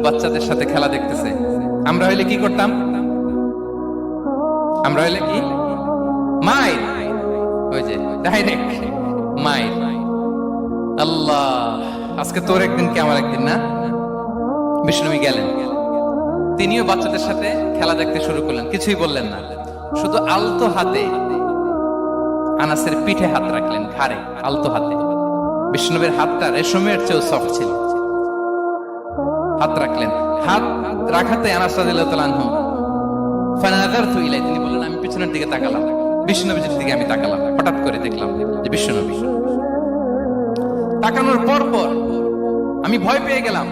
বাচ্চাদের সাথে খেলা দেখতেছে। আমরা হইলে কি করতাম? আমরা হইলে কি মাইর, ওই যে ডাইরেক্ট মাইর। আল্লাহ, আজকে তোর একদিন কি আমার একদিন না। বিষ্ণু গেলেন, তিনিও বাচ্চাদের সাথে খেলা দেখতে শুরু করলেন, কিছুই বললেন না, শুধু আলতো হাতে আনাসের পিঠে হাত রাখলেন, ঘাড়ে আলতো হাতে। বিষ্ণুবীর হাতটা রেশমের চেয়েও সফট ছিল। হাত রাখলেন, হাত রাখাতে আনাস রাদিয়াল্লাহু তাআলা আনহু ফানাযারতু ইলাই, তিনি বললেন আমি পিছনের দিকে তাকালাম, বিষ্ণুনবীর দিকে আমি তাকালাম। হঠাৎ করে দেখলাম যে বিষ্ণুনবী। তাকানোর পর পর আমি ভয় পেয়ে গেলাম,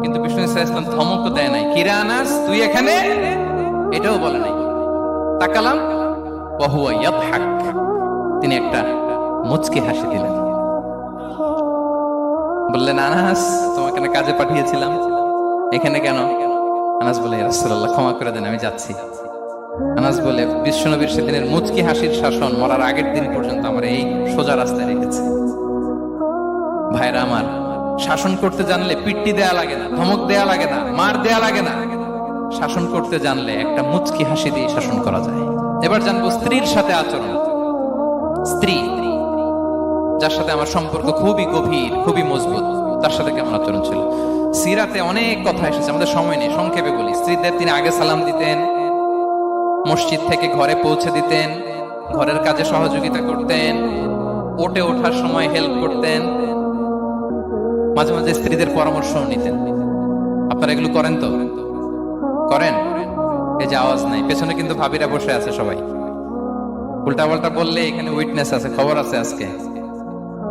কিন্তু বিষ্ণু সাল্লাল্লাহু আলাইহি ওয়াসাল্লাম ধমকও দেয় নাই, কিরা আনাস তুই এখানে, এটাও বলে নাই। তাকালাম, ওয়া হুয়া ইয়াদহাক, তিনি একটা মুচকি হাসি দিলেন। বললেন আনাস তোমাকে না কাজে পাঠিয়েছিলাম, এখানে কেন? আনাস বলে ইয়া রাসূলুল্লাহ ক্ষমা করে দেন, আমি যাচ্ছি। আনাস বলে বিশ্বনবীর সেদিনের মুচকি হাসির শাসন মরার আগের দিন পর্যন্ত আমার এই সোজা রাস্তায় রেখেছে। ভাইরা আমার, শাসন করতে জানলে পিট্টি দেয়া লাগে না, ধমক দেয়া লাগে না, মার দেয়া লাগে না। শাসন করতে জানলে একটা মুচকি হাসি দিয়ে শাসন করা যায়। এবার জানবো স্ত্রীর সাথে আচরণ। স্ত্রী যার সাথে আমার সম্পর্ক খুবই গভীর, খুবই মজবুত, তার সাথে কেমন আচরণ ছিল? সিরাতে অনেক কথা এসেছে, আমাদের সময় নেই, সংক্ষেপে বলি। স্ত্রীদের তিনি আগে সালাম দিতেন, মসজিদ থেকে ঘরে পৌঁছে দিতেন, ঘরের কাজে সহযোগিতা করতেন, ওঠে ওঠার সময় হেল্প করতেন, মাঝে মাঝে স্ত্রীদের পরামর্শ নিতেন। আপনারা এগুলো করেন তো? করেন? এই যে আওয়াজ নাই, পেছনে কিন্তু ভাবিরা বসে আছে সবাই। উল্টা পাল্টা বললে এখানে উইটনেস আছে, খবর আছে আজকে।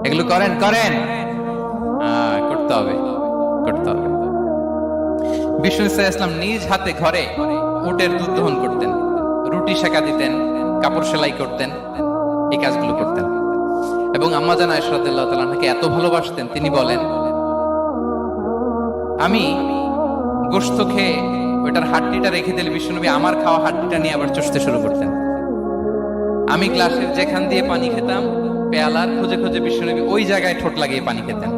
এগুলো করেন? করেন, করতে হবে, করতে হবে। বিষ্ণু ইসলাম নিজ হাতে ঘরে উটের দুধ দহন করতেন, রুটি সেকা দিতেন, কাপড় সেলাই করতেন, এই কাজগুলো করতেন। এবং আম্মা জান আয়েশা রাদিয়াল্লাহু তাআলা আনহাকে এত ভালোবাসতেন, তিনি বলেন আমি গোশত খেয়ে ওইটার হাড্ডিটা রেখে দিলে বিশ্বনবী আমার খাওয়া হাড্ডিটা নিয়ে আবার চষতে শুরু করতেন। আমি গ্লাসের যেখান দিয়ে পানি খেতাম, পেয়ালার খুঁজে খুঁজে বিশ্বনবী ওই জায়গায় ঠোঁট লাগিয়ে পানি খেতেন।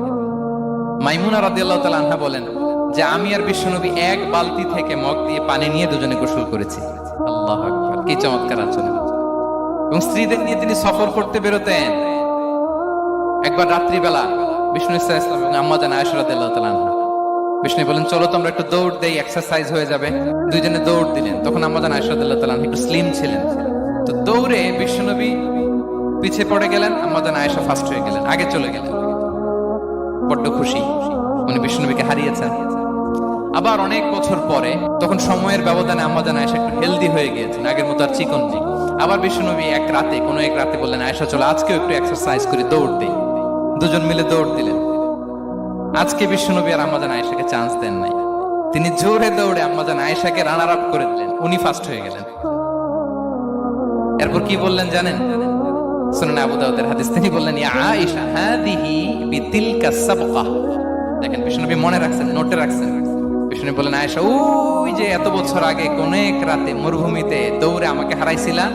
মাইমুনা রাদিয়াল্লাহু তাআলা আনহা বলেন যে আমি আর বিশ্বনবী এক বালতি থেকে মগ দিয়ে পানি নিয়ে দুজনে গোসল করেছি। আল্লাহু আকবার, কি চমৎকার আচরণ! এবং স্ত্রীদের নিয়ে তিনি সফর করতে বেরোতেন। একবার রাত্রিবেলা বিষ্ণু ইসলাম এবং আম্মা জান আয়েশা রাদিয়াল্লাহু তাআলা আনহা, বিষ্ণু বলেন চলো তো আমরা একটু দৌড় দেই, এক্সারসাইজ হয়ে যাবে। দুইজনে দৌড় দিলেন। তখন আম্মা জান আয়েশা রাদিয়াল্লাহু তাআলা আনহা একটু স্লিম ছিলেন, তো দৌড়ে বিশ্বনবী পিছে পড়ে গেলেন, আম্মা জান আয়েশা ফার্স্ট হয়ে গেলেন, আগে চলে গেলেন। বড্ড খুশি, উনি বিশ্বনবীকে হারিয়েছেন। আবার অনেক বছর পরে, তখন সময়ের ব্যবধানে আম্মা জান আয়েশা একটু হেলদি হয়ে গিয়েছেন, আগের মতো আর চিকন নেই। আবার বিশ্বনবী এক রাতে বললেন আয়েশা চলো আজকেও একটু এক্সারসাইজ করি, দৌড় দেই। দুজন মিলে দৌড় দিলেন। আজকে বিশ্বনবী আর আম্মা জান আয়েশাকে চান্স দেন নাই, তিনি জোরে দৌড়ে আম্মা জান আয়েশাকে রানার আপ করে দিলেন, উনি ফার্স্ট হয়ে গেলেন। এরপর কি বললেন জানেন? সুনান আবু দাউদের হাদিস, তিনি বললেন ইয়া আয়েশা হাদিহি বিতিলকা সাবকা। দেখেন বিশ্বনবী মনে রাখছেন, নোটে রাখছেন। বিষ্ণু বললেন আয়েশা ওই যে এত বছর আগে কোন এক রাতে মরুভূমিতে দৌড়ে আমাকে হারাইছিলা,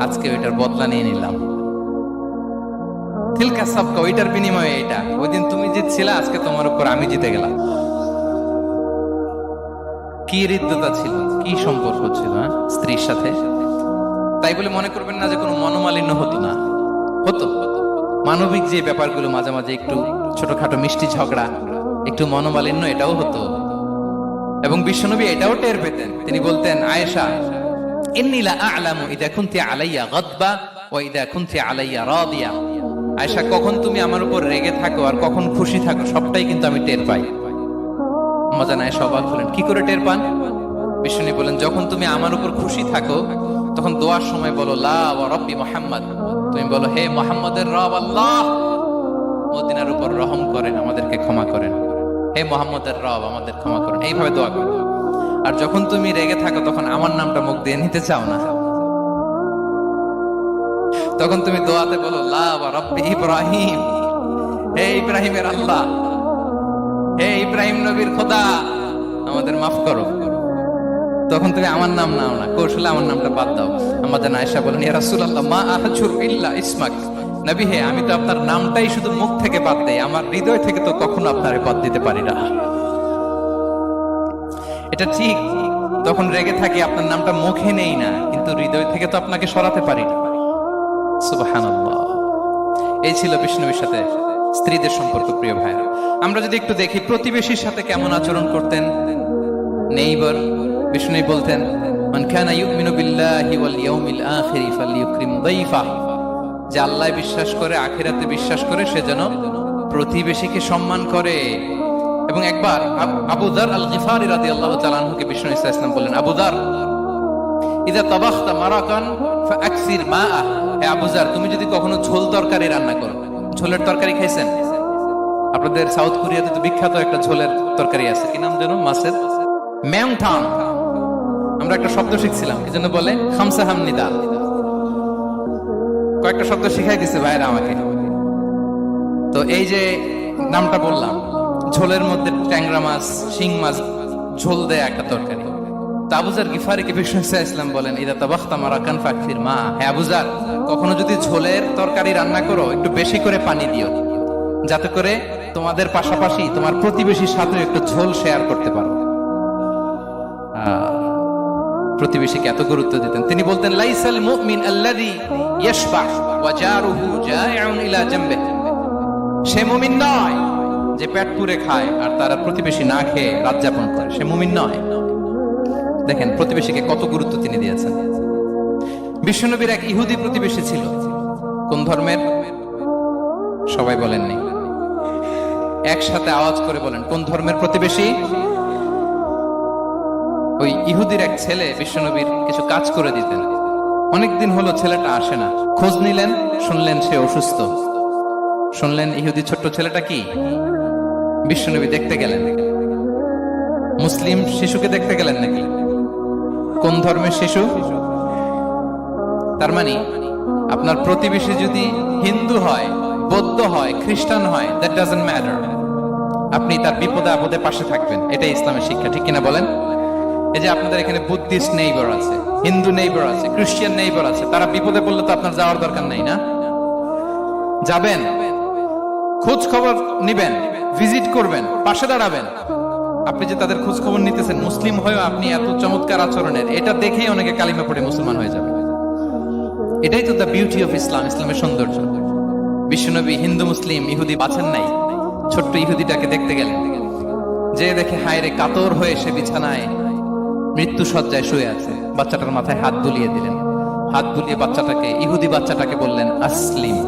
আজকে ওইটার বদলা নিয়ে নিলাম। তিলকা সাবকা, ওইটার বিনিময়ে এটা। ওই দিন তুমি জিতছিলা, আজকে তোমার উপর আমি জিতে গেলাম। কি হৃদ্যতা ছিল, কি সম্পর্ক ছিল স্ত্রীর সাথে। তাই বলে মনে করবেন না যে কোনো মনোমালিন্য হতো না, হতো। মানবিক যে ব্যাপারগুলো, মাঝে মাঝে একটু ছোটখাটো মিষ্টি ঝগড়া, একটু মনোমালিন্য, এটাও হতো। এবং বিশ্বনবী এটাও টের পেতেন। তিনি বলতেন আয়েশা ইন্নী লা আ'লামু ইযা কুনতি আলাইয়া গাদবা ওয়া ইযা কুনতি আলাইয়া রাদিয়া। আয়েশা, কখন তুমি আমার উপর রেগে থাকো আর কখন খুশি থাকো সবটাই কিন্তু আমি টের পাই। আম্মা জান আয়েশা অবাক হলেন, কি করে টের পান? বিশ্বনবী বলেন যখন তুমি আমার উপর খুশি থাকো তখন দোয়ার সময় বলো লা ওয়া রাব্বি মুহাম্মদ, তুমি বলো হে মুহাম্মদের রব আল্লাহ, মদিনার উপর রহম করেন, আমাদেরকে ক্ষমা করেন। হে মুহাম্মদের রব, আমাদের ক্ষমা করেন, এইভাবে দোয়া করো। আর যখন তুমি রেগে থাকো তখন আমার নামটা মুখ দিয়ে নিতে চাও না, তখন তুমি দোয়াতে বলো লা ওয়া রাব্বি ইব্রাহিম, হে ইব্রাহিমের আল্লাহ, হে ইব্রাহিম নবীর খোদা, আমাদের মাফ করো। তখন তুমি আমার নাম নাও না, কৌশলে আমার নামটা বাদ দাও। আম্মা জান আয়েশা বলেন ইয়া রাসূলুল্লাহ মা আহজুর ইল্লা ইসমাক, নবী হে, আমি তো আপনার নামটাই শুধু মুখ থেকে বাদ দেই, আমার হৃদয় থেকে তো কখনো আপনার বাদ দিতে পারি না। এটা ঠিক, তখন রেগে থাকি, আপনার নামটা মুখে নেই না, কিন্তু হৃদয় থেকে তো আপনাকে সরাতে পারি না। সুবহানাল্লাহ। এই ছিল বিষ্ণুর সাথে স্ত্রীদের সম্পর্ক। প্রিয় ভাইরা, আমরা যদি একটু দেখি প্রতিবেশীর সাথে কেমন আচরণ করতেন নেইবার। বিষ্ণু বলতেন, মান কানা ইউমিনু বিল্লাহি ওয়াল ইয়াউমিল আখির ফালইউকরিম দাইফা, যে আল্লাহ বিশ্বাস করে, আখিরাতে বিশ্বাস করে, সে যেন প্রতিবেশীকে সম্মান করে। এবং একবার আবু যার আল গিফারি রাদিয়াল্লাহু তাআলা আনহুকে বিষ্ণু ইসা ইসলাম বললেন, আবু যার, ইযা তাবাখতা মারাকান ফাআকসির মাআ, হে আবু যার, তুমি যদি কখনো ঝোল তরকারি রান্না করো, ঝোলের তরকারি খাইছেন? আপনাদের সাউথ কোরিয়াতে তো বিখ্যাত একটা ঝোলের তরকারি আছে, কি নাম যেন, মাছের ম্যাংথাং। আমরা একটা শব্দ শিখছিলাম, কি জন্য বলে, খামসা হামনিদা। কয়েকটা শব্দ শিখাই দিছে ভাইরা আমাকে। তো এই যে নামটা বললাম, ঝোলের মধ্যে ট্যাংরা মাছ, শিং মাছ ঝোল দেয় একটা তরকারি। তো আবু যার গিফারিকে বিষ্ণু ইসলাম বলেন, ইদা তাবাখতা মারাকান ফাকফির মা, হে আবু যার, কখনো যদি ঝোলের তরকারি রান্না করো, একটু বেশি করে পানি দিও, যাতে করে তোমাদের পাশাপাশি তোমার প্রতিবেশীর সাথে একটু ঝোল শেয়ার করতে পারো। প্রতিবেশীকে এত গুরুত্ব দিতেন। তিনি বলতেন, লাইসাল মুমিন আল্লাযী ইয়াশবা ওয়া জারুহু জাইউন ইলা জামবিহি, সে মুমিন নয় যে পেট পুরে খায় আর তার প্রতিবেশী না খেয়ে রাত যাপন করে, সে মুমিন নয়। দেখেন প্রতিবেশীকে কত গুরুত্ব তিনি দিয়েছেন। বিশ্বনবীর এক ইহুদি প্রতিবেশী ছিল। কোন ধর্মের? সবাই বলেননি, একসাথে আওয়াজ করে বলেন, কোন ধর্মের প্রতিবেশী? ওই ইহুদির এক ছেলে বিশ্বনবীর কিছু কাজ করে দিতেন। অনেকদিন হলো ছেলেটা আসে না। খোঁজ নিলেন, শুনলেন সে অসুস্থ। শুনলেন ইহুদি ছোট্ট ছেলেটা কি? বিশ্বনবী দেখতে গেলেন। মুসলিম শিশুকে দেখতে গেলেন নাকি? কোন ধর্মের শিশু? তার মানে আপনার প্রতিবেশী যদি হিন্দু হয়, বৌদ্ধ হয়, খ্রিস্টান হয়, দ্যাট ডাজন্ট ম্যাটার, আপনি তার বিপদে আপদে পাশে থাকবেন। এটাই ইসলামের শিক্ষা, ঠিক কিনা বলেন? এই যে আপনাদের এখানে বুদ্ধিস্ট নেইবার আছে, হিন্দু নেইবার আছে, খ্রিস্টান নেইবার আছে, তারা বিপদে পড়লে তো আপনার যাওয়ার দরকার নাই, না? যাবেন, খোঁজ খবর নিবেন, ভিজিট করবেন, পাশে দাঁড়াবেন। আপনি যে তাদের খোঁজ খবর নিতেছেন, মুসলিম হয়েও আপনি এত চমৎকার আচরণের, এটা দেখেই অনেকে কালিমা পড়ে মুসলমান হয়ে যাবে। এটাই তো দ্য বিউটি অফ ইসলাম, ইসলামের সৌন্দর্য। বিশ্বনবী হিন্দু মুসলিম ইহুদি বাছেন নাই, ছোট্ট ইহুদিটাকে দেখতে গেলেন। যে দেখে হায় রে, কাতর হয়ে সে বিছানায় মৃত্যু শয্যায় শুয়ে আছে। বাচ্চাটার মাথায় হাত বুলিয়ে দিলেন। হাত বুলিয়ে বাচ্চাটাকে, ইহুদি বাচ্চাটাকে বললেন, আসলিম,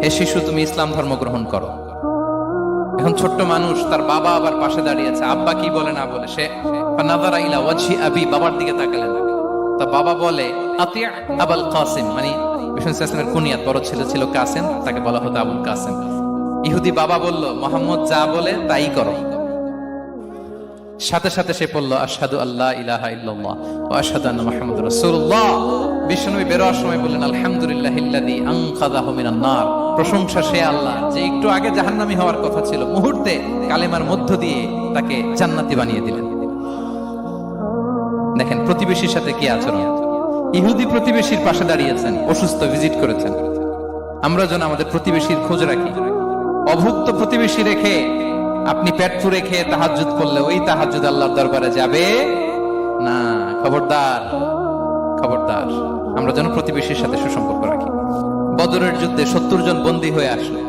হে শিশু, তুমি ইসলাম ধর্ম গ্রহণ করো। এখন ছোট্ট মানুষ, তার বাবা আবার পাশে দাঁড়িয়ে আছে। আব্বা কি বলে না বলে, সে নাযারা ইলা ওয়াজহি আবি, বাবার দিকে তাকালেন। তা বাবা বলে, আতিয়া আবুল কাসিম, মানে বিষ্ণু ইসলামের কুনিয়াত, বড় ছেলে ছিল কাসিম, তাকে বলা হতো আবুল কাসিম। ইহুদি বাবা বলল, মুহাম্মদ যা বলে তাই করো। সাথে সাথে সে বলল, আশহাদু আল্লা ইলাহা ইল্লাল্লাহ ওয়া আশহাদু আন্না মুহাম্মাদুর রাসূলুল্লাহ। বিশ্বনবী বেরোয়ার সময় বললেন, আলহামদুলিল্লাহিল্লাযী আনকাযাহু মিনান নার, প্রশংসা সে আল্লাহ যে একটু আগে জাহান্নামী হওয়ার কথা ছিল, মুহূর্তে কালেমার মধ্য দিয়ে তাকে জান্নাতি বানিয়ে দিলেন। দেখেন প্রতিবেশীর সাথে কি আচরণ। ইহুদি প্রতিবেশীর পাশে দাঁড়িয়েছেন, অসুস্থ, ভিজিট করেছেন। আমরা যেন আমাদের প্রতিবেশীর খোঁজ রাখি। অভুক্ত প্রতিবেশী রেখে আপনি পেট পুরে খেয়ে তাহাজ্জুদ করলে ওই তাহাজ্জুদ আল্লাহর দরবারে যাবে না। খবরদার, খবরদার, আমরা যেন প্রতিবেশীর সাথে সুসম্পর্ক রাখি। বদরের যুদ্ধে 70 জন বন্দী হয়ে আসলো।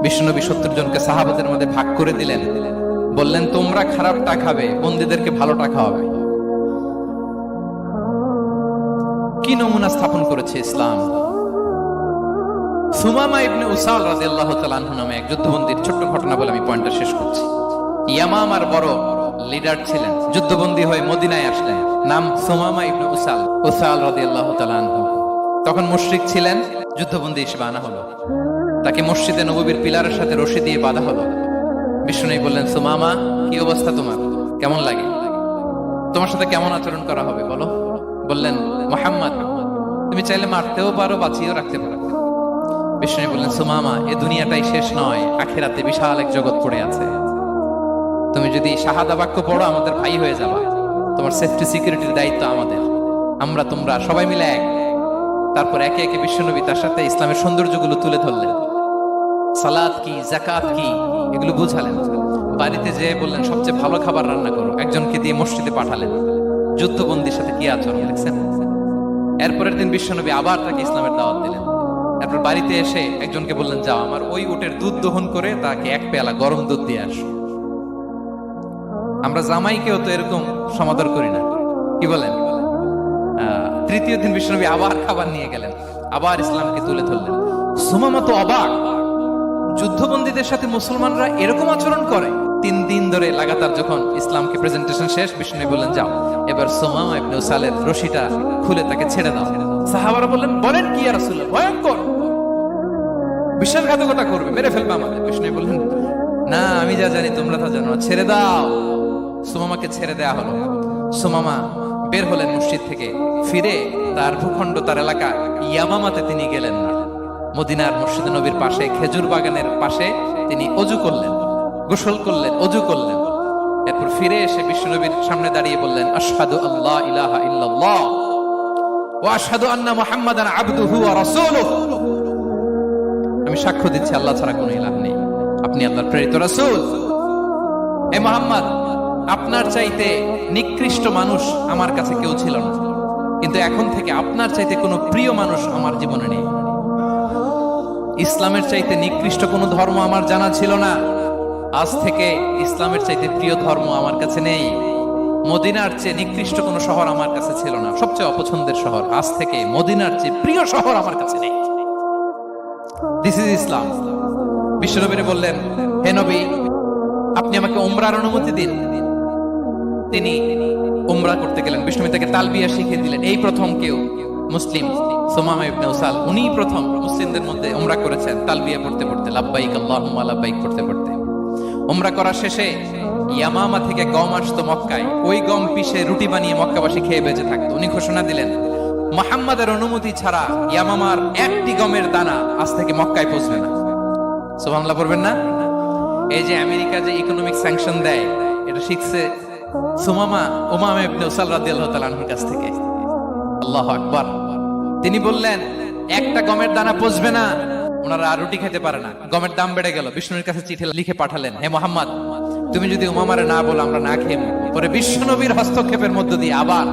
বিশ্বনবী 70 জনকে সাহাবাদের মধ্যে ভাগ করে দিলেন। বললেন, তোমরা খারাপটা খাবে, বন্দীদেরকে ভালোটা খাওয়াবে। কি নমুনা স্থাপন করেছে ইসলাম। সুমামা ইবনে উসাল রাদিয়াল্লাহু তাআলা আনহু নামে এক যুদ্ধবন্দীর ছোট্ট ঘটনা বলে আমি পয়েন্টটা শেষ করছি। ইয়ামামার বড় লিডার ছিলেন, যুদ্ধবন্দী হয়ে মদিনায় আসলেন। নাম সুমামা ইবনে উসাল, উসাল রাদিয়াল্লাহু তাআলা আনহু। তখন মুশরিক ছিলেন, যুদ্ধবন্দী হিসেবে আনা হলো। তাকে মসজিদে নববীর পিলারের সাথে রশি দিয়ে বাঁধা হলো। বিষ্ণু বললেন, সুমামা, কি অবস্থা তোমার, কেমন লাগে, তোমার সাথে কেমন আচরণ করা হবে বলো? বললেন, মুহাম্মদ, তুমি চাইলে মারতেও পারো, বাঁচিয়েও রাখতে পারো। বিষ্ণু বললেন, সুমামা, এ দুনিয়াটাই শেষ নয়, আখিরাতে বিশাল এক জগৎ পড়ে আছে। তুমি যদি শাহাদা বাক্য পড়ো, আমাদের ভাই হয়ে যাবা। তোমার সেফটি সিকিউরিটির দায়িত্ব আমাদের। আমরা তোমরা সবাই মিলে এক। তারপর একে একে বিশ্বনবী তার সাথে ইসলামের সৌন্দর্যগুলো তুলে ধরলেন, সালাত কি, যাকাত কি, এগুলো বুঝালেন। বাড়িতে যেয়ে বললেন সবচেয়ে ভালো খাবার রান্না করো, একজনকে দিয়ে মসজিদে পাঠালেন। যুদ্ধবন্দীর সাথে কি আচরণ দেখছেন। এরপরের দিন বিশ্বনবী আবার তাকে ইসলামের দাওয়াত দিলেন। এরপর বাড়িতে এসে একজনকে বললেন, যাও আমার ওই উটের দুধ দহন করে তাকে এক পেয়ালা গরম দুধ দিয়ে আসো। আমরা জামাইকেও তো এরকম সমাদর করি না, কি বলেন? তৃতীয় দিন বিশ্বনবী আবার খাবার নিয়ে গেলেন, আবার ইসলামকে তুলে ধরলেন। সুমামা তো অবাক, যুদ্ধবন্দীদের সাথে মুসলমানরা এরকম আচরণ করে। 3 দিন ধরে লাগাতার যখন ইসলামকে প্রেজেন্টেশন শেষ, বিষ্ণু বললেন, যাও এবার সুমামা ইবনে উসালের রশিটা খুলে তাকে ছেড়ে দাও। সাহাবারা বললেন, বলেন কি ইয়া রাসূলুল্লাহ, ভয়ঙ্কর, বিশ্বাসঘাতকতা করবে, মেরে ফেলবে আমাদের। বিষ্ণু বললেন, না, আমি যা জানি তোমরা তা জানো, ছেড়ে দাও। সুমামাকে ছেড়ে দেয়া হলো। সুমামা বের হলেন মসজিদ থেকে, ফিরে তার ভূখণ্ড, তার এলাকা ইয়ামামাতে তিনি গেলেন না। মদিনার মসজিদে নবীর পাশে খেজুর বাগানের পাশে তিনি অজু করলেন, গোসল করলেন, অজু করলেন। এরপর ফিরে এসে বিশ্বনবীর সামনে দাঁড়িয়ে বললেন, আশহাদু আল্লা ইলাহা ইল্লাল্লাহ ওয়া আশহাদু আন্না মুহাম্মাদান আবদুহু ওয়া রাসূলুহু। আমি সাক্ষ্য দিচ্ছি আল্লাহ ছাড়া কোনো ইলাহ নেই, আপনি আল্লাহর প্রেরিত রাসূল। হে মুহাম্মদ, আপনার চাইতে নিকৃষ্ট মানুষ আমার কাছে কেউ ছিল না, কিন্তু এখন থেকে আপনার চাইতে কোনো প্রিয় মানুষ আমার জীবনে নেই। ইসলামের চাইতে নিকৃষ্ট কোনো ধর্ম আমার জানা ছিল না, আজ থেকে ইসলামের চাইতে প্রিয় ধর্ম আমার কাছে নেই। মদিনার চেয়ে নিকৃষ্ট কোনো শহর আমার কাছে ছিল না, সবচেয়ে অপছন্দের শহর, আজ থেকে মদিনার চেয়ে প্রিয় শহর আমার কাছে নেই। দিস ইজ ইসলাম। বিশ্বনবী বললেন, হে নবী, আপনি আমাকে উমরার অনুমতি দিন। তিনি উমরা করতে গেলেন। বিশ্বনবী তাকে তালবিয়া শিখিয়ে দিলেন। এই প্রথম কেউ মুসলিম, সুমামা ইবনে উসাল, উনি প্রথম মুসলিমদের মধ্যে উমরা করেছেন তালবিয়া পড়তে পড়তে, লাব্বাইক আল্লাহুম্মা লাব্বাইক পড়তে পড়তে। উমরা করার শেষে ইয়ামামা থেকে গম আসতো মক্কায়, ওই গম পিষে রুটি বানিয়ে মক্কাবাসী খেয়ে বেঁচে থাকতো। উনি ঘোষণা দিলেন, মুহাম্মাদের অনুমতি ছাড়া ইয়ামামার একটি গমের দানা আজ থেকে মক্কায় পৌঁছবে না। সুবহানাল্লাহ পড়বেন না? এই যে আমেরিকা যে ইকোনমিক স্যাংশন দেয়, এটা শিখছে সুমামা উমামা ইবনে উসাল রাদিয়াল্লাহু তাআলা আনহুর কাছ থেকে। আল্লাহু আকবার। তিনি বললেন, একটা গমের দানা পচবে না, ওনারা আর রুটি খেতে পারে না। গমের দাম বেড়ে গেল। বিষ্ণুর কাছে চিঠি লিখে পাঠালেন, হে মুহাম্মদ, তুমি যদি উমামারে না বলো আমরা না খেয়ে মরব। পরে বিশ্বনবীর হস্তক্ষেপের মধ্য দিয়ে আবার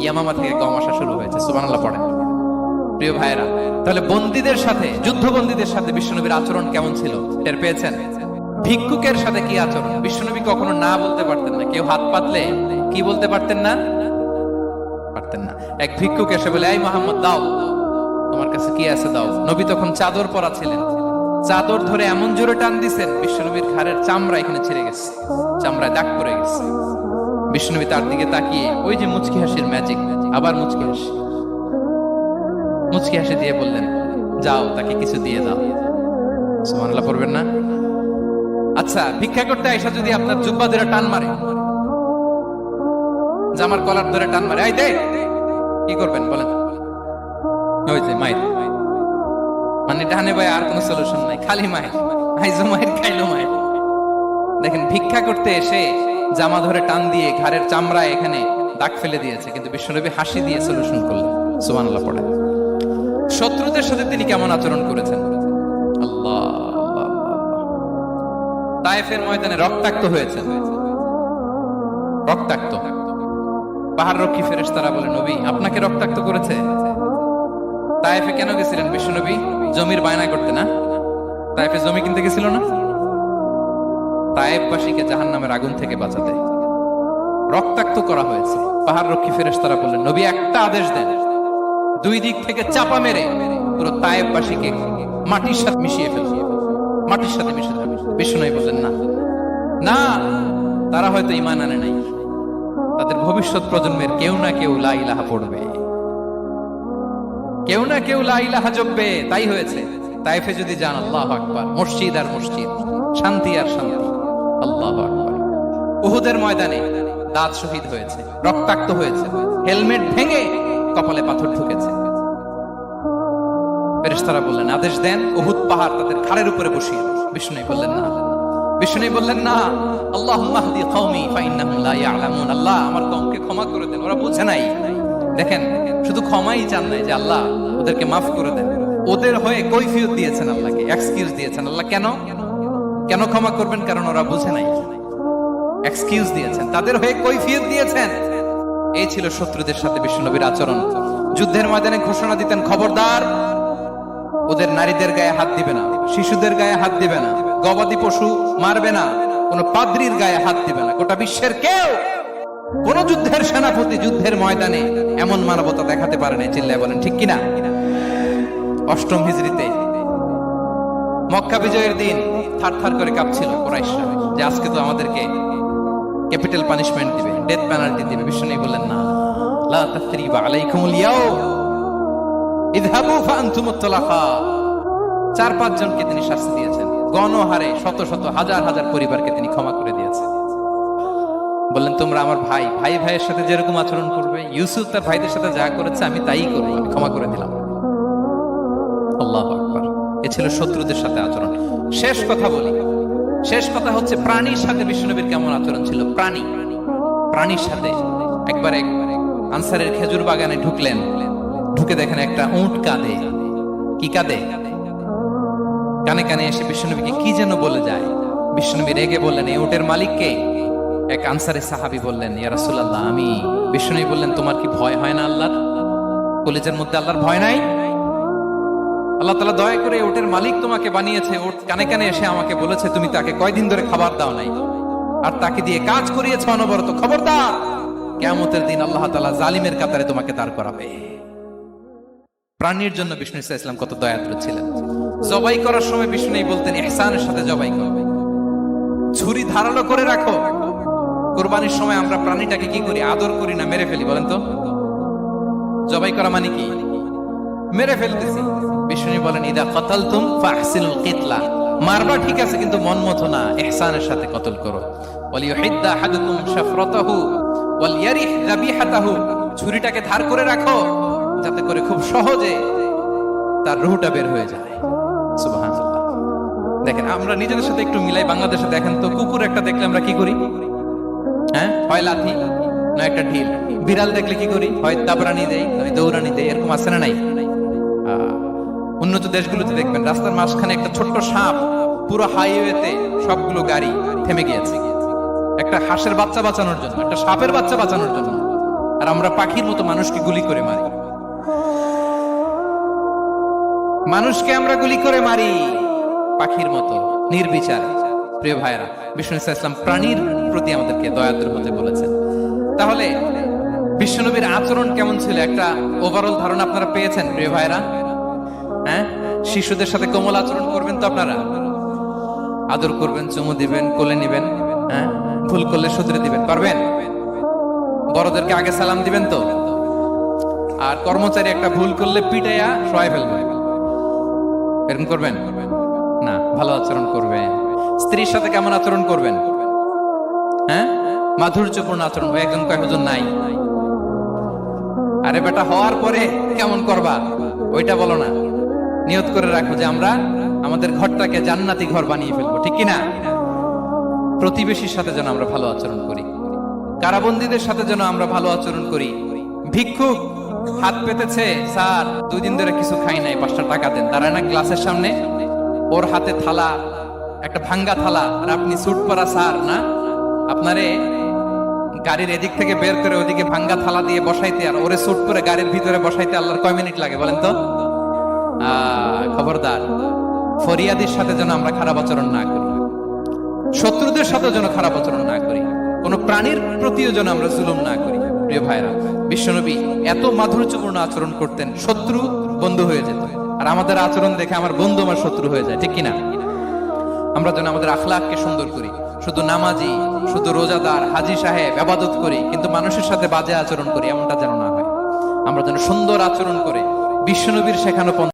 ইয়ামামা থেকে গম আসা শুরু হয়েছে। সুবহানাল্লাহ পড়েন। প্রিয় ভাইরা, তাহলে বন্দীদের সাথে, যুদ্ধবন্দীদের সাথে বিশ্বনবীর আচরণ কেমন ছিল টের পেয়েছেন? ভিক্ষুকের সাথে কি আচরণ? বিশ্বনবী কখনো না বলতে পারতেন না। কেউ হাত পাতলে কি বলতে পারতেন না? পারতেন না। এক ভিক্ষুক এসে বলে, এই মুহাম্মদ, দাও, তোমার কাছে কি আছে দাও। নবী তখন চাদর পরা ছিলেন। চাদর ধরে এমন জোরে টান দিছেন, বিশ্বনবীর ঘাড়ের চামড়া এখানে ছিঁড়ে গেছে, চামড়ায় দাগ পড়ে গেছে। বিশ্বনবী তার দিকে তাকিয়ে, ওই যে মুচকি হাসির ম্যাজিক, আবার মুচকি হাসি, মুচকি হাসি দিয়ে বললেন, যাও তাকে কিছু দিয়ে দাও। সুবহানাল্লাহ পড়বেন না? আচ্ছা, ভিক্ষা করতে আইসা যদি আপনার জুব্বা ধরে টান মারে, জামার কলার ধরে টান মারে, এই দে, কি করবেন বলেন? ওই যে মাইর, মানে ডানে ভাই আর কোন সলিউশন নাই, খালি মায়ের, আইজো মায়ের, খাইলো মায়ের। দেখেন, ভিক্ষা করতে এসে জামা ধরে টান দিয়ে ঘাড়ের চামড়া এখানে দাগ ফেলে দিয়েছে, কিন্তু বিশ্বনবী হাসি দিয়ে সলিউশন করলেন। সুবহানাল্লাহ পড়ে। শত্রুদের সাথে তিনি কেমন আচরণ করেছেন? আল্লাহ, তায়েফের ময়দানে রক্তাক্ত হয়েছেন, রক্তাক্ত। পাহাড় রক্ষী ফেরেশতারা বলে, নবী আপনাকে রক্তাক্ত করেছে? তায়েফে কেন গেছিলেন বিশ্বনবী? জমির বায়না করতে না? তায়েফে জমি কিনতে গেছিল না? তায়েফবাসীকে জাহান্নামের আগুন থেকে বাঁচাতে রক্তাক্ত করা হয়েছে। পাহাড় রক্ষী ফেরেশতারা বললেন, নবী একটা আদেশ দেন, দুই দিক থেকে চাপা মেরে পুরো তায়েফবাসীকে মাটির সাথে মিশিয়ে ফেলবে, মাটির সাথে মিশে যাবে। বিশ্বনবী বললেন, না না, তারা হয়তো ঈমান আনে নাই, তাদের ভবিষ্যৎ প্রজন্মের কেউ না কেউ লা ইলাহা পড়বে, কেউ না কেউ লা ইলাহা জপবে, তাই হয়েছে। তাইফে যদি যান, আল্লাহু আকবার, মসজিদ আর মসজিদ, শান্তি আর শান্তি। আল্লাহু আকবার। উহুদের ময়দানে দাঁত শহীদ হয়েছে, রক্তাক্ত হয়েছে, হেলমেট ভেঙে কপালে পাথর ঢুকেছে। ফেরেশতারা বললেন, আদেশ দেন উহুদ পাহাড় তাদের ঘাড়ের উপরে বসিয়ে। বিষ্ণু বললেন, না। বিষ্ণু বললেন, না, আল্লাহুম্মা হদি কওমি ফাইন্নাহুম লা ইয়ালামুন। আল্লাহ আমার কওমকে ক্ষমা করে দেন, ওরা বুঝে নাই। দেখেন, শুধু ক্ষমাই চান নাই যে আল্লাহ ওদেরকে মাফ করে দেন। ওদের হয়ে কৈফিয়ত দিয়েছেন আল্লাহকে, এক্সকিউজ দিয়েছেন আল্লাহ। কেন কেন ক্ষমা করবেন? কারণ ওরা বুঝে নাই। এক্সকিউজ দিয়েছেন, তাদের হয়ে কৈফিয়ত দিয়েছেন। এই ছিল শত্রুদের সাথে বিশ্বনবীর আচরণ। যুদ্ধের ময়দানে ঘোষণা দিতেন, খবরদার ওদের নারীদের গায়ে হাত দিবে না, শিশুদের গায়ে হাত দিবে না, গবাদি পশু মারবে না, কোন পাদ্রীর গায়ে হাত দিবে না। গোটা বিশ্বের কেউ, কোন যুদ্ধের সেনাপতি যুদ্ধের ময়দানে এমন মানবতা দেখাতে পারে না। চিল্লায় বলেন ঠিক কিনা? অষ্টম হিজরিতে মক্কা বিজয়ের দিন থারথার করে কাঁপছিল কুরাইশরা যে আজকে তো আমাদেরকে ক্যাপিটাল পানিশমেন্ট দিবে, ডেথ পেনাল্টি দিবে। বিষ্ণু বললেন, না, লা তাসরিবা আলাইকুমুল ইয়াউম ইযহাবু ফাআনতুমুত তুলাকা। 4-5 জনকে তিনি শাস্তি দিয়েছেন, গণহারে শত শত হাজার হাজার পরিবারকে তিনি ক্ষমা করে দিয়েছেন। বললেন, তোমরা আমার ভাই, ভাই ভাইয়ের সাথে যেরকম আচরণ করবে, ইউসুফ তার ভাইদের সাথে যা করেছে আমি তাই করব, আমি ক্ষমা করে দিলাম। আল্লাহু আকবার। এ ছিল শত্রুদের সাথে আচরণ। শেষ কথা বলি, শেষ কথা হচ্ছে প্রাণীর সাথে বিশ্বনবীর কেমন আচরণ ছিল। প্রাণীর সাথে একবার এক আনসারের খেজুর বাগানে ঢুকলেন, ঢুকে দেখেন একটা উট কাঁদে। কি কাঁদে? কানে কানে এসে বিশ্বনবীকে কি যেন বলে যায়। বিশ্বনবী রেগে বললেন, এই উটের মালিক কে? এক আনসারের সাহাবী বললেন, ইয়া রাসূলুল্লাহ আমি। বিশ্বনবী বললেন, তোমার কি ভয় হয় না আল্লাহর? কলিজার মধ্যে আল্লাহর ভয় নাই? আল্লাহ তাআলা দয়া করে উটের মালিক তোমাকে বানিয়েছে, উট কানে কানে এসে আমাকে বলেছে তুমি তাকে কয়দিন ধরে খাবার দাও নাই, আর তাকে দিয়ে কাজ করিয়েছ অনবরত। খবরদার, কিয়ামতের দিন আল্লাহ তাআলা জালিমের কাতারে তোমাকে দাঁড় করাবে। প্রাণীর জন্য বিষ্ণু ইসা ইসলাম কত দয়াদ্র ছিলেন। জবাই করার সময় বিষ্ণু বলতেন, ইহসানের সাথে জবাই করবে, ছুরি ধারালো করে রাখো। কুরবানির সময় আমরা প্রাণীটাকে কি করি? আদর করি না, মেরে ফেলি। বলেন তো, জবাই করা মানে কি? মেরে ফেলতেছি। বিষ্ণু বলেন, ইদা কাতালতুম ফাহসিনুল কিতলা, মারবা ঠিক আছে কিন্তু মন মতো না, ইহসানের সাথে কতল করো। ওয়ালিয়ুহিদ্দা আহাদুকুম শাফরাতাহু ওয়ালিয়ারিহ যাবিহাতাহু, ছুরিটাকে ধার করে রাখো যাতে করে খুব সহজে তার রুহটা বের হয়ে যায়। সুবহানাল্লাহ। দেখেন, আমরা নিজেদের সাথে একটু মিলাই। বাংলাদেশে দেখেন তো, কুকুর একটা দেখলে আমরা কি করি? হ্যাঁ, হয় লাথি না একটা ঢিল। বিড়াল দেখলে কি করি? হয় দাবরানি দেই, নয় দৌড়ানি দেই। এরকম আছে না নাই? উন্নত দেশগুলোতে দেখবেন রাস্তার মাঝখানে একটা ছোট্ট সাপ, পুরো হাইওয়েতে সবগুলো গাড়ি থেমে গিয়েছে একটা হাঁসের বাচ্চা বাঁচানোর জন্য, একটা সাপের বাচ্চা বাঁচানোর জন্য। আর আমরা পাখির মতো মানুষকে গুলি করে মারি। মানুষকে আমরা গুলি করে মারি পাখির মতো নির্বিচারে। প্রিয় ভাইরা, বিষ্ণু ইসলাম প্রাণীর প্রতি আমাদেরকে দয়াদ্র হতে বলেছেন। তাহলে বিশ্বনবীর আচরণ কেমন ছিল একটা ওভারঅল ধারণা আপনারা পেয়েছেন প্রিয় ভাইরা? হ্যাঁ, শিশুদের সাথে কোমল আচরণ করবেন তো আপনারা? আদর করবেন, চুমু দিবেন, কোলে নিবেন। হ্যাঁ, ভুল করলে শুধরে দিবেন, পারবেন? বড়দেরকে আগে সালাম দিবেন তো? আর কর্মচারী একটা ভুল করলে পিটাইয়া শোয়াই ফেলবেন, এরকম করবেন না? ভালো আচরণ করবেন। স্ত্রীর সাথে কেমন আচরণ করবেন? হ্যাঁ, মাধুর্যপূর্ণ আচরণ। একজন কয়েকজন নাই, আরে বেটা হওয়ার পরে কেমন করবা ওইটা বলো না। নিয়ত করে রাখো যে আমরা আমাদের ঘরটাকে জান্নাতি ঘর বানিয়ে ফেলবো, ঠিক কিনা? প্রতিবেশীর সাথে যেন আমরা ভালো আচরণ করি, কারাবন্দীদের সাথে যেন আমরা ভালো আচরণ করি। ভিক্ষুক হাত পেতেছে, স্যার 2 দিন ধরে কিছু খাই নাই, 5টা টাকা দেন। দাঁড়ায় না গ্লাসের সামনে, ওর হাতে থালা, একটা ভাঙ্গা থালা, আর আপনি স্যুট পরা স্যার না, আপনারে গাড়ির এদিক থেকে বের করে ওদিকে ভাঙ্গা থালা দিয়ে বসাইতে, আর ওরে স্যুট করে গাড়ির ভিতরে বসাইতে আল্লাহর কয় মিনিট লাগে বলেন তো? খবরদার, ফরিয়াদির সাথে যেন আমরা খারাপ আচরণ না করি, শত্রুদের সাথে যেন খারাপ আচরণ না করি, কোন প্রাণীর প্রতিও যেন আমরা জুলুম না করি। প্রিয় ভাইরা, বিশ্বনবী এত মাধুর্যপূর্ণ আচরণ করতেন, শত্রু বন্ধু হয়ে যেত। আর আমাদের আচরণ দেখে আমার বন্ধু আমার শত্রু হয়ে যায়, ঠিক কিনা? আমরা যেন আমাদের আখলাককে সুন্দর করি। শুধু নামাজি, শুধু রোজাদার, হাজি সাহেব ইবাদত করি কিন্তু মানুষের সাথে বাজে আচরণ করি, এমনটা যেন না হয়। আমরা যেন সুন্দর আচরণ করে বিশ্বনবীর শেখানো